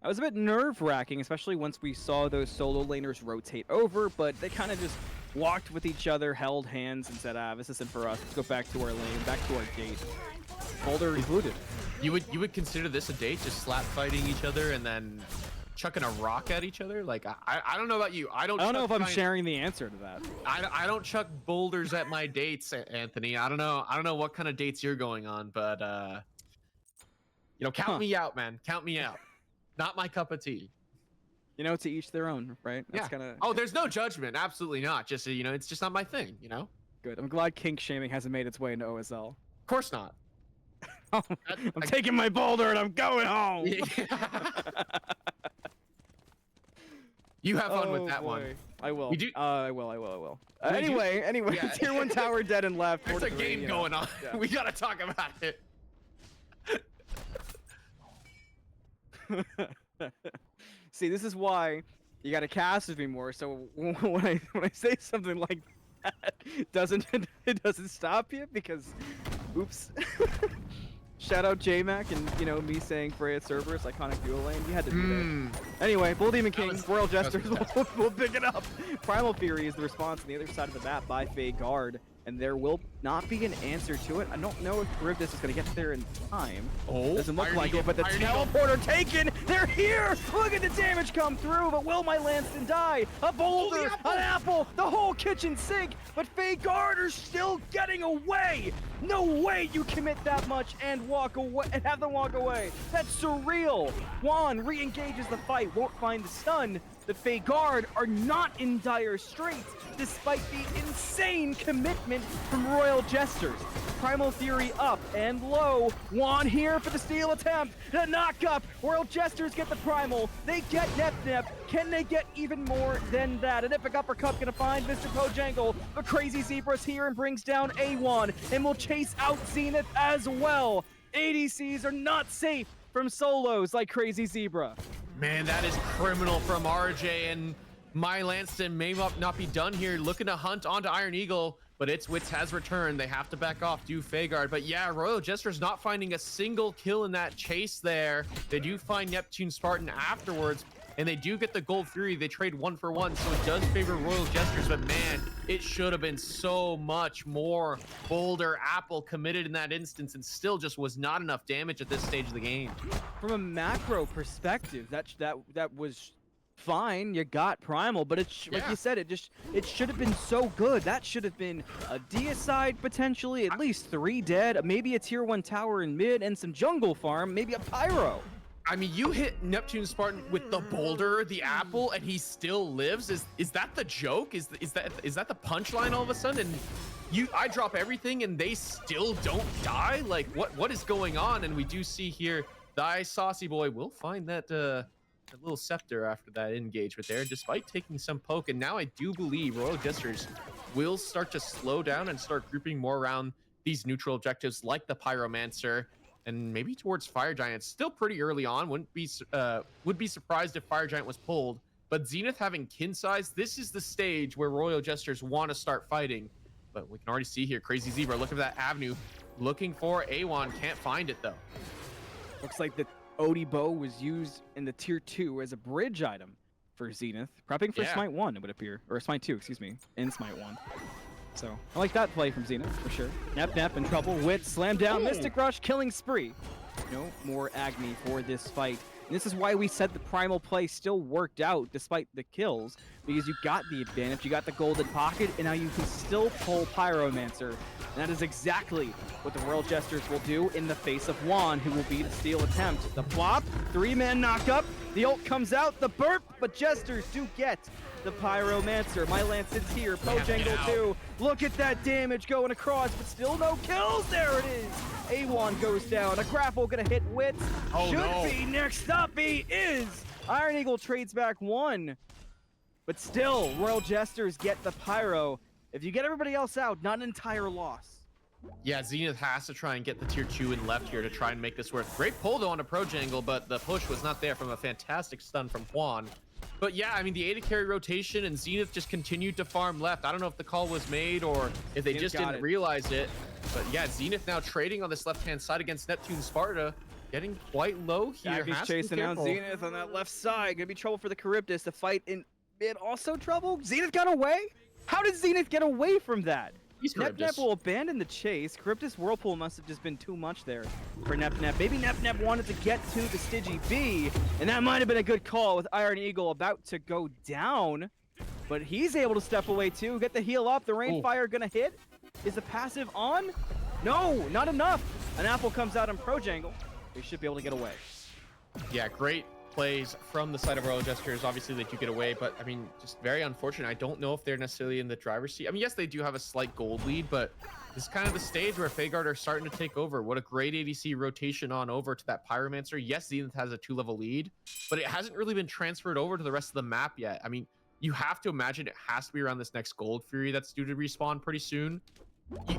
I was a bit nerve-wracking, especially once we saw those solo laners rotate over, but they kind of just walked with each other, held hands, and said, this isn't for us. Let's go back to our lane, back to our gate. Boulder included.
You would consider this a date, just slap fighting each other and then chucking a rock at each other? Like, I don't know about you. I don't know
if I'm sharing the answer to that.
I don't chuck boulders at my dates, Anthony. I don't know what kind of dates you're going on, but count me out, man. Count me out. Not my cup of tea.
To each their own, right? That's kinda...
Oh, there's no judgment. Absolutely not. Just, it's just not my thing,
Good. I'm glad kink shaming hasn't made its way into OSL.
Of course not.
I'm taking my boulder and I'm going home.
You have fun with that one.
I will.
We do...
I will. Anyway, yeah. Tier 1 tower dead and left.
There's a game going on. Yeah. We gotta talk about it.
See, this is why you gotta cast with me more. So when I say something like doesn't it doesn't stop you because, oops. Shout out J-Mac and me saying Freya Cerberus, iconic duo lane. You had to do that. Anyway, Bull Demon King, Royal Jesters will pick it up. Primal Fury is the response on the other side of the map by Faye Guard, and there will not be an answer to it. I don't know if Charybdis is going to get there in time.
Oh,
doesn't look
Iron
like
Eagle,
it, but the
Iron Eagle.
teleporter taken. They're here. Look at the damage come through, but will my Lanston die? A boulder, an apple, the whole kitchen sink, but Faye Guard are still getting away. No way you commit that much and walk away and have them walk away. That's surreal. Juan re-engages the fight, won't find the stun. The Faye Guard are not in dire straits despite the insane commitment from Royal Jesters. Primal Fury up and low. Juan here for the steal attempt. The knock up. Royal Jesters get the Primal. They get Nep Nep. Can they get even more than that? An epic uppercut gonna find Mr. Pojangle. The Crazy Zebra's here and brings down A1 and will chase out Zenith as well. ADCs are not safe from solos like Crazy Zebra.
Man, that is criminal from RJ, and my Lanston may not be done here. Looking to hunt onto Iron Eagle, but its wits has returned. They have to back off, do Fagard. But yeah, Royal Jester's not finding a single kill in that chase there. They do find Neptune Spartan afterwards, and they do get the Gold Fury. They trade 1 for 1, so it does favor Royal Jesters, but man, it should have been so much more. Boulder, Apple committed in that instance, and still just was not enough damage at this stage of the game.
From a macro perspective, that was fine. You got Primal, but like you said, it should have been so good. That should have been a deicide potentially, at least 3 dead, maybe a tier 1 tower in mid, and some jungle farm, maybe a pyro.
I mean, you hit Neptune Spartan with the boulder, the apple, and he still lives. Is that the joke? Is that the punchline all of a sudden? And I drop everything and they still don't die? Like what is going on? And we do see here, thy saucy boy will find that little scepter after that engagement there, despite taking some poke. And now I do believe Royal Jesters will start to slow down and start grouping more around these neutral objectives like the Pyromancer, and maybe towards Fire Giant. Still pretty early on. Would be surprised if Fire Giant was pulled. But Zenith having kin size, this is the stage where Royal Jesters want to start fighting. But we can already see here, Crazy Zebra looking for that avenue, looking for A1, can't find it though.
Looks like the Odie bow was used in the tier 2 as a bridge item for Zenith, prepping for Smite 1, it would appear, or Smite 2, excuse me, in Smite 1. So I like that play from Zenith for sure. Nep Nep in trouble. Wit slam down. Mystic Rush, killing spree. No more Agni for this fight. And this is why we said the primal play still worked out despite the kills, because you got the advantage, you got the golden pocket, and now you can still pull Pyromancer. And that is exactly what the Royal Jesters will do in the face of Juan, who will be the steal attempt. The flop, 3-man knockup, the ult comes out, the burp, but Jesters do get the Pyromancer. My Lanston's here, Pojangle too. Look at that damage going across, but still no kills. There it is. A1 goes down. A grapple gonna hit Wits. Be next up. He is. Iron Eagle trades back 1. But still, Royal Jesters get the Pyro. If you get everybody else out, not an entire loss.
Yeah, Zenith has to try and get the tier 2 in left here to try and make this work. Great pull though on a Projangle, but the push was not there from a fantastic stun from Juan. But yeah, I mean, the AD carry rotation and Zenith just continued to farm left. I don't know if the call was made or if they just didn't realize it. But yeah, Zenith now trading on this left-hand side against Neptune Sparta. Getting quite low here.
He's chasing out Zenith on that left side. Gonna be trouble for the Charybdis. The fight in mid also trouble. Zenith got away? How did Zenith get away from that? Nep Nep will abandon the chase. Charybdis Whirlpool must have just been too much there for Nep Nep. Maybe Nep Nep wanted to get to the Stigi B, and that might have been a good call with Iron Eagle about to go down. But he's able to step away too. Get the heal up. The Rainfire gonna hit. Is the passive on? No, not enough. An apple comes out on Projangle. They should be able to get away.
Yeah, great plays from the side of Royal Jesters. Obviously they do get away, but I mean, just very unfortunate. I don't know if they're necessarily in the driver's seat. I mean, yes, they do have a slight gold lead, but this is kind of the stage where Fagard are starting to take over. What a great ADC rotation on over to that Pyromancer. Yes, Zenith has a 2-level lead, but it hasn't really been transferred over to the rest of the map yet. I mean, you have to imagine it has to be around this next Gold Fury that's due to respawn pretty soon.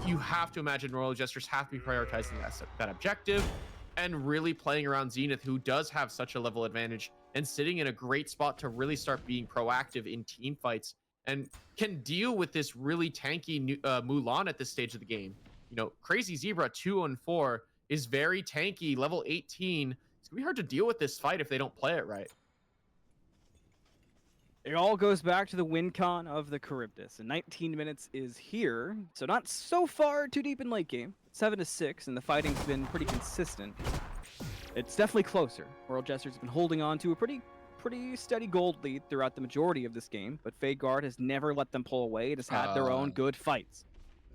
You have to imagine Royal Jesters have to be prioritizing that objective and really playing around Zenith, who does have such a level advantage and sitting in a great spot to really start being proactive in team fights and can deal with this really tanky Mulan at this stage of the game. You know, Crazy Zebra 2-4 is very tanky, level 18. It's gonna be hard to deal with this fight if they don't play it right.
It all goes back to the win con of the Charybdis, and 19 minutes is here, so not so far too deep in late game. 7-6, and the fighting's been pretty consistent. It's definitely closer. Royal Jesters have been holding on to a pretty steady gold lead throughout the majority of this game, but Vhagar has never let them pull away. It has had their own good fights.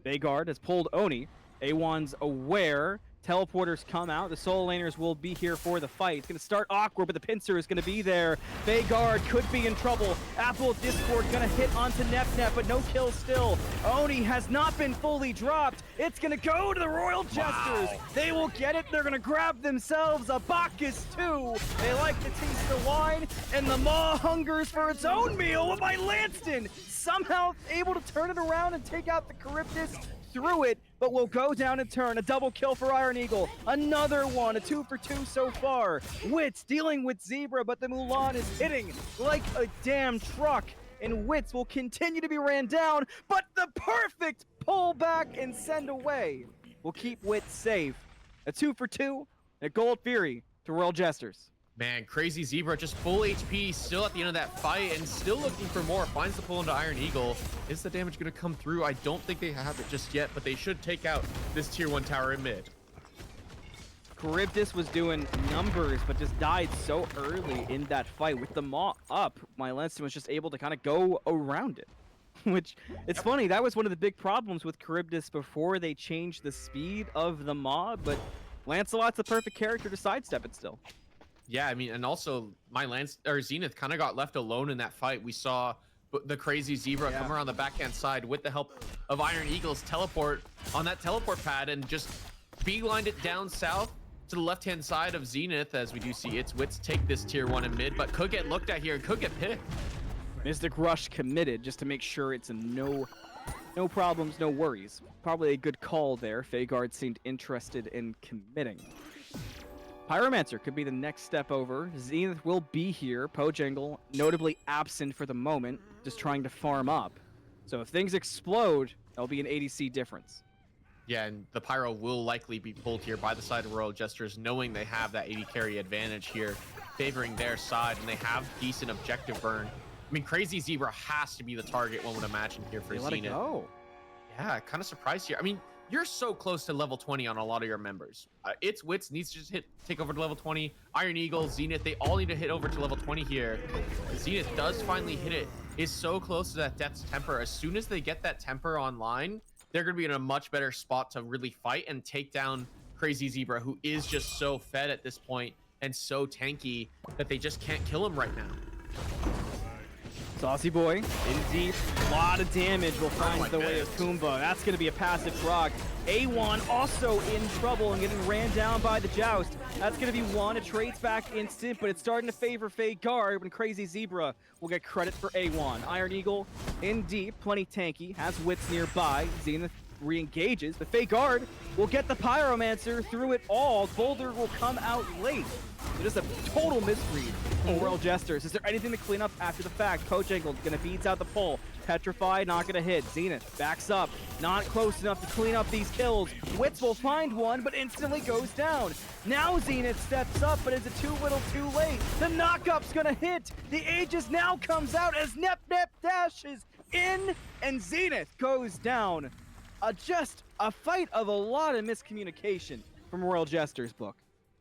Vhagar has pulled Oni. A1's aware. Teleporters come out. The solo laners will be here for the fight. It's going to start awkward, but the pincer is going to be there. Vhagar could be in trouble. Apple Discord going to hit onto Nep, but no kill still. Oni has not been fully dropped. It's going to go to the Royal Jesters. Wow. They will get it. They're going to grab themselves a Bacchus too. They like to taste the wine, and the maw hungers for its own meal by Lanston. Somehow able to turn it around and take out the Charybdis through it, but will go down in turn. A double kill for Iron Eagle. Another one, a 2 for 2 so far. Wits dealing with Zebra, but the Mulan is hitting like a damn truck. And Wits will continue to be ran down, but the perfect pull back and send away will keep Wits safe. A 2 for 2, a Gold Fury to Royal Jesters.
Man, Crazy Zebra just full HP, still at the end of that fight, and still looking for more. Finds the pull into Iron Eagle. Is the damage going to come through? I don't think they have it just yet, but they should take out this tier 1 tower in mid.
Charybdis was doing numbers, but just died so early in that fight. With the maw up, my Lanston was just able to kind of go around it. Which, it's funny, that was one of the big problems with Charybdis before they changed the speed of the maw, but Lancelot's the perfect character to sidestep it still.
Yeah, I mean, and also my Zenith kind of got left alone in that fight. We saw the Crazy Zebra come around the backhand side with the help of Iron Eagle's teleport on that teleport pad and just beelined it down south to the left-hand side of Zenith, as we do see its Wits take this tier 1 in mid, but could get looked at here and could get picked.
Mystic Rush committed just to make sure it's a no problems, no worries. Probably a good call there. Vhagar seemed interested in committing. Pyromancer could be the next step over. Zenith will be here. Pojangle, notably absent for the moment, just trying to farm up. So if things explode, that'll be an ADC difference.
Yeah, and the Pyro will likely be pulled here by the side of Royal Jesters, knowing they have that AD carry advantage here, favoring their side, and they have decent objective burn. I mean, Crazy Zebra has to be the target, one would imagine, here for Zenith.
Let it go.
Yeah, kind of surprised here. I mean, you're so close to level 20 on a lot of your members. Its Wits needs to just take over to level 20. Iron Eagle, Zenith, they all need to hit over to level 20 here. Zenith does finally hit it. Is so close to that Death's Temper. As soon as they get that Temper online, they're going to be in a much better spot to really fight and take down Crazy Zebra, who is just so fed at this point and so tanky that they just can't kill him right now.
Saucy Boy in deep, a lot of damage will find the way of Kumba. That's going to be a passive proc. A1 also in trouble and getting ran down by the Joust. That's going to be one. It trades back instant, but it's starting to favor Vhagar when Crazy Zebra will get credit for A1. Iron Eagle in deep, plenty tanky, has Wits nearby. Zenith re-engages, but Vhagar will get the Pyromancer through it all. Boulder will come out late. So just a total misread from Royal Jesters. Is there anything to clean up after the fact? Pojangle gonna beats out the pull. Petrify, not gonna hit. Zenith backs up, not close enough to clean up these kills. Wits will find one, but instantly goes down. Now Zenith steps up, but is it too little too late? The knockup's gonna hit. The Aegis now comes out as Nep dashes in, and Zenith goes down. Just a fight of a lot of miscommunication from Royal Jesters' book.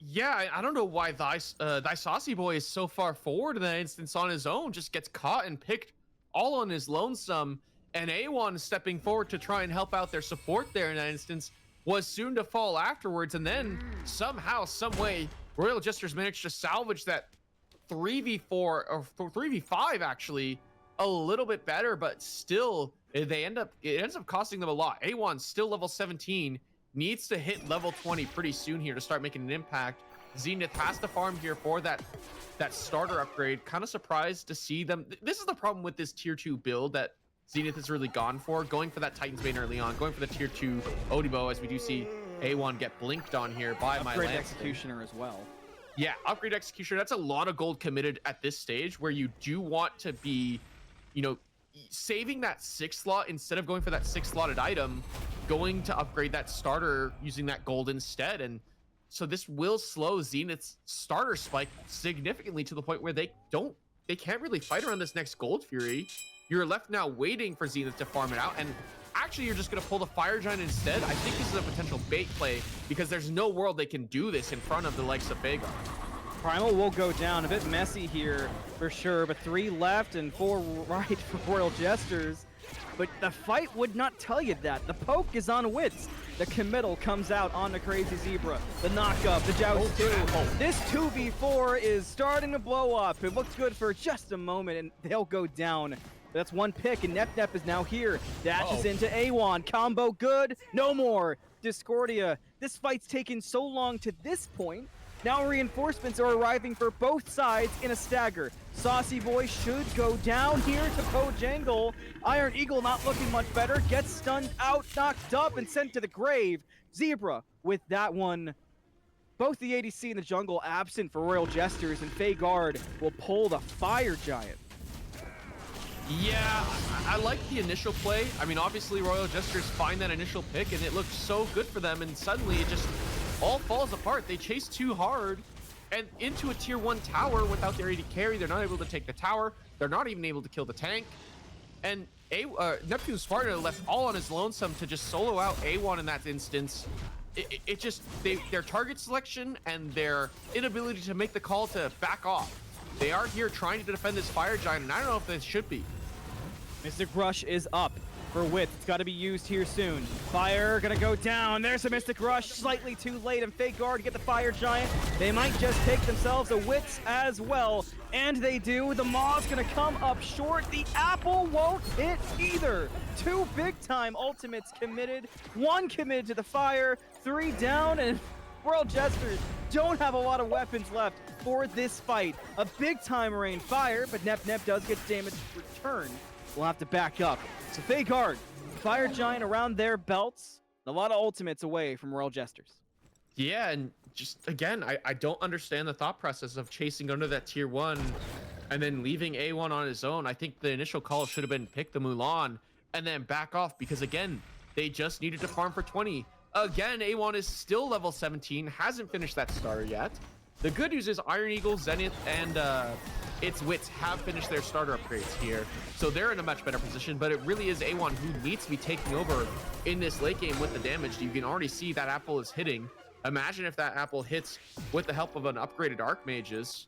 Yeah, I don't know why thy Saucy Boy is so far forward in that instance on his own, just gets caught and picked all on his lonesome, and A1 stepping forward to try and help out their support there in that instance was soon to fall afterwards, and then somehow, some way, Royal Jesters managed to salvage that 3v4, or 3v5 actually, a little bit better, but still, it ends up costing them a lot. A1 still level 17, needs to hit level 20 pretty soon here to start making an impact. Zenith has to farm here for that starter upgrade. Kind of surprised to see them. This is the problem with this tier 2 build that Zenith has really gone for, going for that Titan's Bane early on, going for the tier 2 Odibo, as we do see A1 get blinked on here by my
Upgrade Executioner as well.
Yeah, upgrade Executioner. That's a lot of gold committed at this stage, where you do want to be, you know, saving that 6 slot instead of going for that 6 slotted item, going to upgrade that starter using that gold instead. And so this will slow Zenith's starter spike significantly to the point where they can't really fight around this next Gold Fury. You're left now waiting for Zenith to farm it out, and actually you're just going to pull the Fire Giant instead. I think this is a potential bait play because there's no world they can do this in front of the likes of Vhagar.
Primal will go down. A bit messy here for sure, but 3 left and 4 right for Royal Jesters. But the fight would not tell you that. The poke is on Wits. The committal comes out on the Crazy Zebra. The knockup, the joust 2. This 2v4 is starting to blow up. It looks good for just a moment, and they'll go down. That's 1 pick, and Nep is now here. Dashes into A1. Combo good. No more. Discordia. This fight's taken so long to this point. Now reinforcements are arriving for both sides in a stagger. Saucy Boy should go down here to Pojangle. Iron Eagle not looking much better. Gets stunned out, knocked up, and sent to the grave. Zebra with that one. Both the ADC and the jungle absent for Royal Jesters, and Vhagar will pull the Fire Giant.
Yeah, I like the initial play. I mean, obviously Royal Jesters find that initial pick, and it looked so good for them, and suddenly it just all falls apart. They chase too hard and into a tier 1 tower without their AD carry. They're not able to take the tower. They're not even able to kill the tank. And Neptune Sparta left all on his lonesome to just solo out A1 in that instance. It just, their target selection and their inability to make the call to back off. They are here trying to defend this Fire Giant, and I don't know if they should be.
Mystic Rush is up for Wit. It's got to be used here soon. Fire gonna go down. There's a Mystic Rush, slightly too late, and Vhagar to get the Fire Giant. They might just take themselves a Wits as well, and they do. The Maw's gonna come up short. The Apple won't hit either. 2 big-time ultimates committed. 1 committed to the Fire. 3 down, and Royal Jesters don't have a lot of weapons left for this fight. A big-time rain fire, but Nep does get damage returned. We'll have to back up. So Vhagar, Fire Giant around their belts. A lot of ultimates away from Royal Jesters.
Yeah, and just, again, I don't understand the thought process of chasing under that tier 1 and then leaving A1 on his own. I think the initial call should have been pick the Mulan and then back off because, again, they just needed to farm for 20. Again, A1 is still level 17, hasn't finished that starter yet. The good news is Iron Eagle, Zenith, and its Wits have finished their starter upgrades here, so they're in a much better position, but it really is A1 who needs to be taking over in this late game with the damage. You can already see that Apple is hitting. Imagine if that Apple hits with the help of an upgraded Archmages.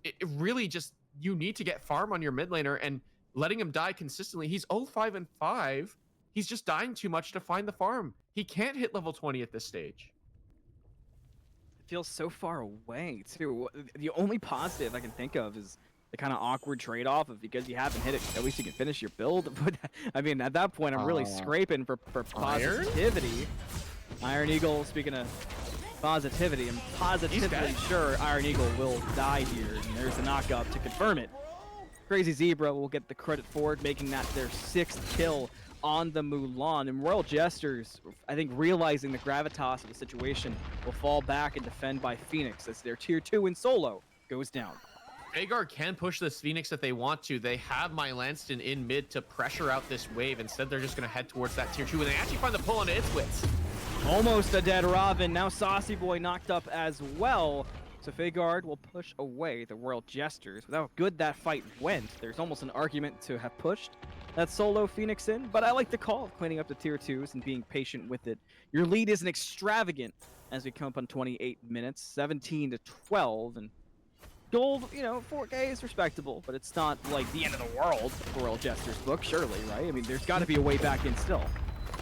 It really just, you need to get farm on your mid laner, and letting him die consistently. He's 0-5 and 5. He's just dying too much to find the farm. He can't hit level 20 at this stage.
Feels so far away too. The only positive I can think of is the kind of awkward trade-off of because you haven't hit it, at least you can finish your build. But I mean, at that point, I'm really scraping for positivity. Iron Eagle, speaking of positivity, I'm positively sure Iron Eagle will die here. And there's a knockup to confirm it. Crazy Zebra will get the credit for it, making that their 6th kill on the Mulan. And Royal Jesters, I think, realizing the gravitas of the situation, will fall back and defend by Phoenix as their tier 2 in solo goes down.
Vhagar can push this Phoenix if they want to. They have My Lanston in mid to pressure out this wave. Instead, they're just going to head towards that tier 2, and they actually find the pull onto its Wits.
Almost a dead Robin. Now Saucy Boy knocked up as well. So Vhagar will push away the Royal Jesters. With how good that fight went, there's almost an argument to have pushed that solo Phoenix in, but I like the call of cleaning up the tier 2s and being patient with it. Your lead isn't extravagant as we come up on 28 minutes, 17-12, and gold, you know, 4K is respectable, but it's not like the end of the world for Royal Jesters book, surely, right? I mean, there's got to be a way back in still.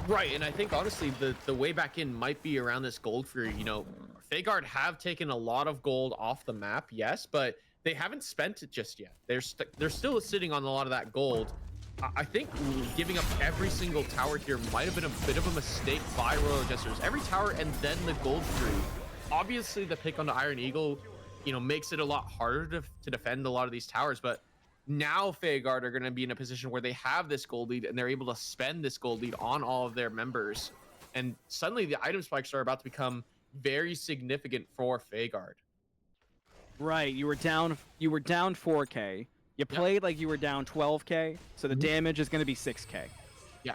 Right, and I think, honestly, the way back in might be around this gold Fury. You know, Vhagar have taken a lot of gold off the map, yes, but they haven't spent it just yet. They're still sitting on a lot of that gold. I think giving up every single tower here might have been a bit of a mistake by Royal Jesters. Every tower and then the gold Fury. Obviously, the pick on the Iron Eagle, you know, makes it a lot harder to defend a lot of these towers, but now Vhagar are going to be in a position where they have this gold lead and they're able to spend this gold lead on all of their members. And suddenly the item spikes are about to become very significant for Vhagar.
Right, you were down 4K. You played like you were down 12k, so the damage is going to be 6k.
Yeah.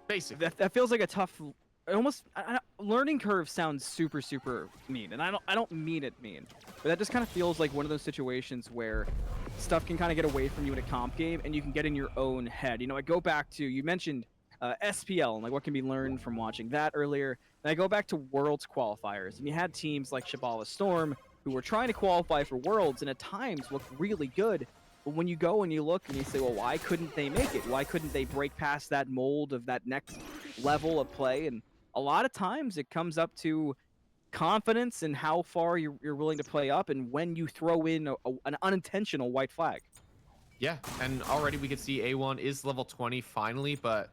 Basically.
That feels like a tough, almost learning curve sounds super mean, and I don't mean it mean, but that just kind of feels like one of those situations where stuff can kind of get away from you in a comp game, and you can get in your own head. You know, I go back to, you mentioned SPL and like what can be learned from watching that earlier, and I go back to Worlds qualifiers, and you had teams like Shabala Storm who were trying to qualify for Worlds, and at times looked really good. But when you go and you look and you say, well, why couldn't they make it? Why couldn't they break past that mold of that next level of play? And a lot of times it comes up to confidence and how far you're willing to play up, and when you throw in an unintentional white flag.
Yeah, and already we can see A1 is level 20 finally, but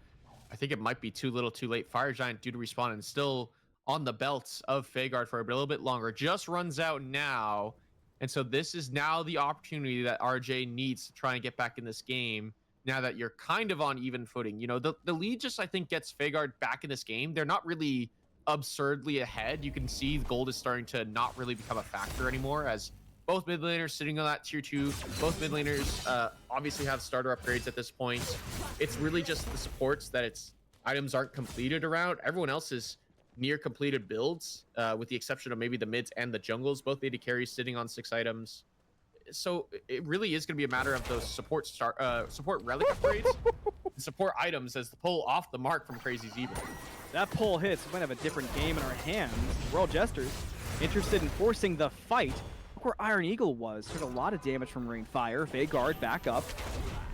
I think it might be too little too late. Fire Giant due to respawn and still on the belts of Fagard for a little bit longer. Just runs out now. And so this is now the opportunity that RJ needs to try and get back in this game now that you're kind of on even footing. You know, the lead just, I think, gets Fagard back in this game. They're not really absurdly ahead. You can see gold is starting to not really become a factor anymore, as both mid laners sitting on that tier 2. Both mid laners obviously have starter upgrades at this point. It's really just the supports that items aren't completed around. Everyone else is near completed builds, with the exception of maybe the mids and the jungles. Both AD carries sitting on 6 items. So it really is going to be a matter of those support relic upgrades, and support items as the pull off the mark from Crazy Zebra.
That pull hits. We might have a different game in our hands. World Jesters interested in forcing the fight. Look where Iron Eagle was. Took a lot of damage from Rain Fire. Vhagar back up.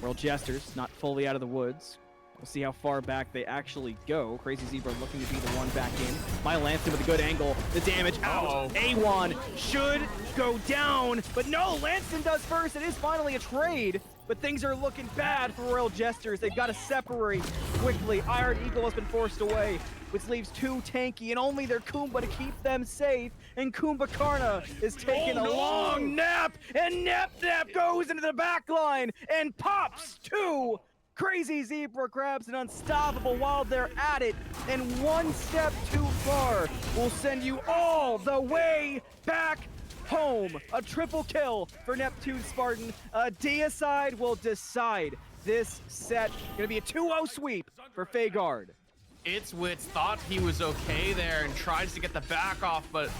World Jesters not fully out of the woods. We'll see how far back they actually go. Crazy Zebra looking to be the one back in. My Lanston with a good angle. The damage out. A1 should go down, but no, Lanston does first. It is finally a trade, but things are looking bad for Royal Jesters. They've got to separate quickly. Iron Eagle has been forced away, which leaves 2 tanky and only their Kumba to keep them safe. And Kumba Karna is taking a long nap, and Nap goes into the back line and pops 2. Crazy Zebra grabs an unstoppable while they're at it, and one step too far will send you all the way back home. A triple kill for Neptune Spartan. Deicide will decide this set. Gonna be a 2-0 sweep for Fagard.
Itzwitz thought he was okay there and tries to get the back off, but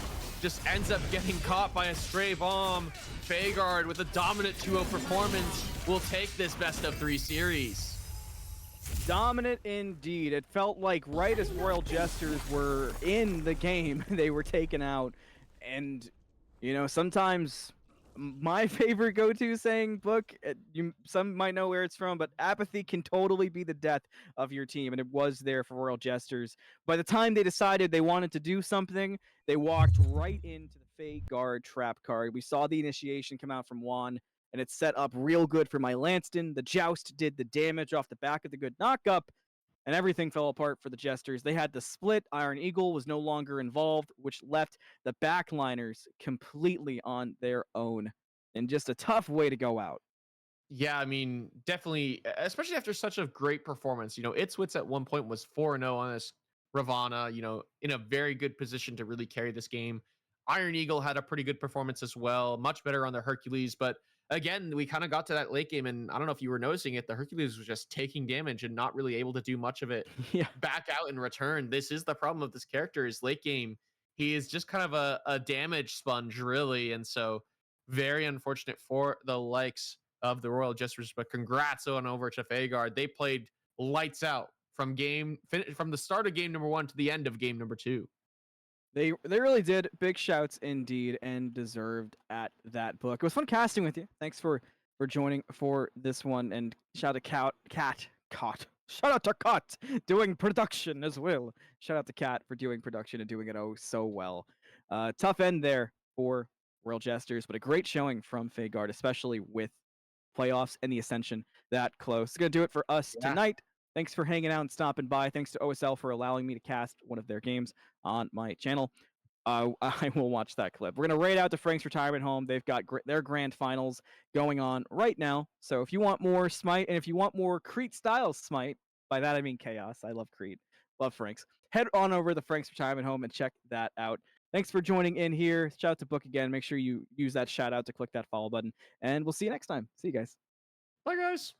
just ends up getting caught by a stray bomb. Fagard with a dominant 2-0 performance will take this best of 3 series.
Dominant indeed. It felt like right as Royal Jesters were in the game, they were taken out. And, you know, sometimes my favorite go-to saying, book, some might know where it's from, but apathy can totally be the death of your team. And it was there for Royal Jesters. By the time they decided they wanted to do something, they walked right into the Fagard trap card. We saw the initiation come out from Juan, and it's set up real good for my Lanston. The Joust did the damage off the back of the good knockup, and everything fell apart for the Jesters. They had to split. Iron Eagle was no longer involved, which left the backliners completely on their own. And just a tough way to go out.
Yeah, I mean, definitely, especially after such a great performance. You know, Itzwitz at one point was 4-0 on this Ravana, you know, in a very good position to really carry this game. Iron Eagle had a pretty good performance as well, much better on the Hercules, but again, we kind of got to that late game, and I don't know if you were noticing it, the Hercules was just taking damage and not really able to do much of it back out in return. This is the problem of this character, is late game. He is just kind of a damage sponge, really, and so very unfortunate for the likes of the Royal Jesters, but congrats on over to Fagard. They played lights out from the start of game number 1 to the end of game number 2.
They really did. Big shouts indeed, and deserved at that book. It was fun casting with you. Thanks for joining for this one, and shout out to Cat. Shout out to Cut doing production as well. Shout out to Cat for doing production and doing it oh so well. Tough end there for Royal Jesters, but a great showing from Fagard, especially with playoffs and the Ascension that close. It's gonna do it for us tonight. Thanks for hanging out and stopping by. Thanks to OSL for allowing me to cast one of their games on my channel. I will watch that clip. We're going to raid out to Frank's retirement home. They've got their grand finals going on right now. So if you want more Smite, and if you want more Crete-style Smite, by that I mean Chaos. I love Crete. Love Frank's. Head on over to Frank's retirement home and check that out. Thanks for joining in here. Shout out to Book again. Make sure you use that shout out to click that follow button. And we'll see you next time. See you guys.
Bye, guys.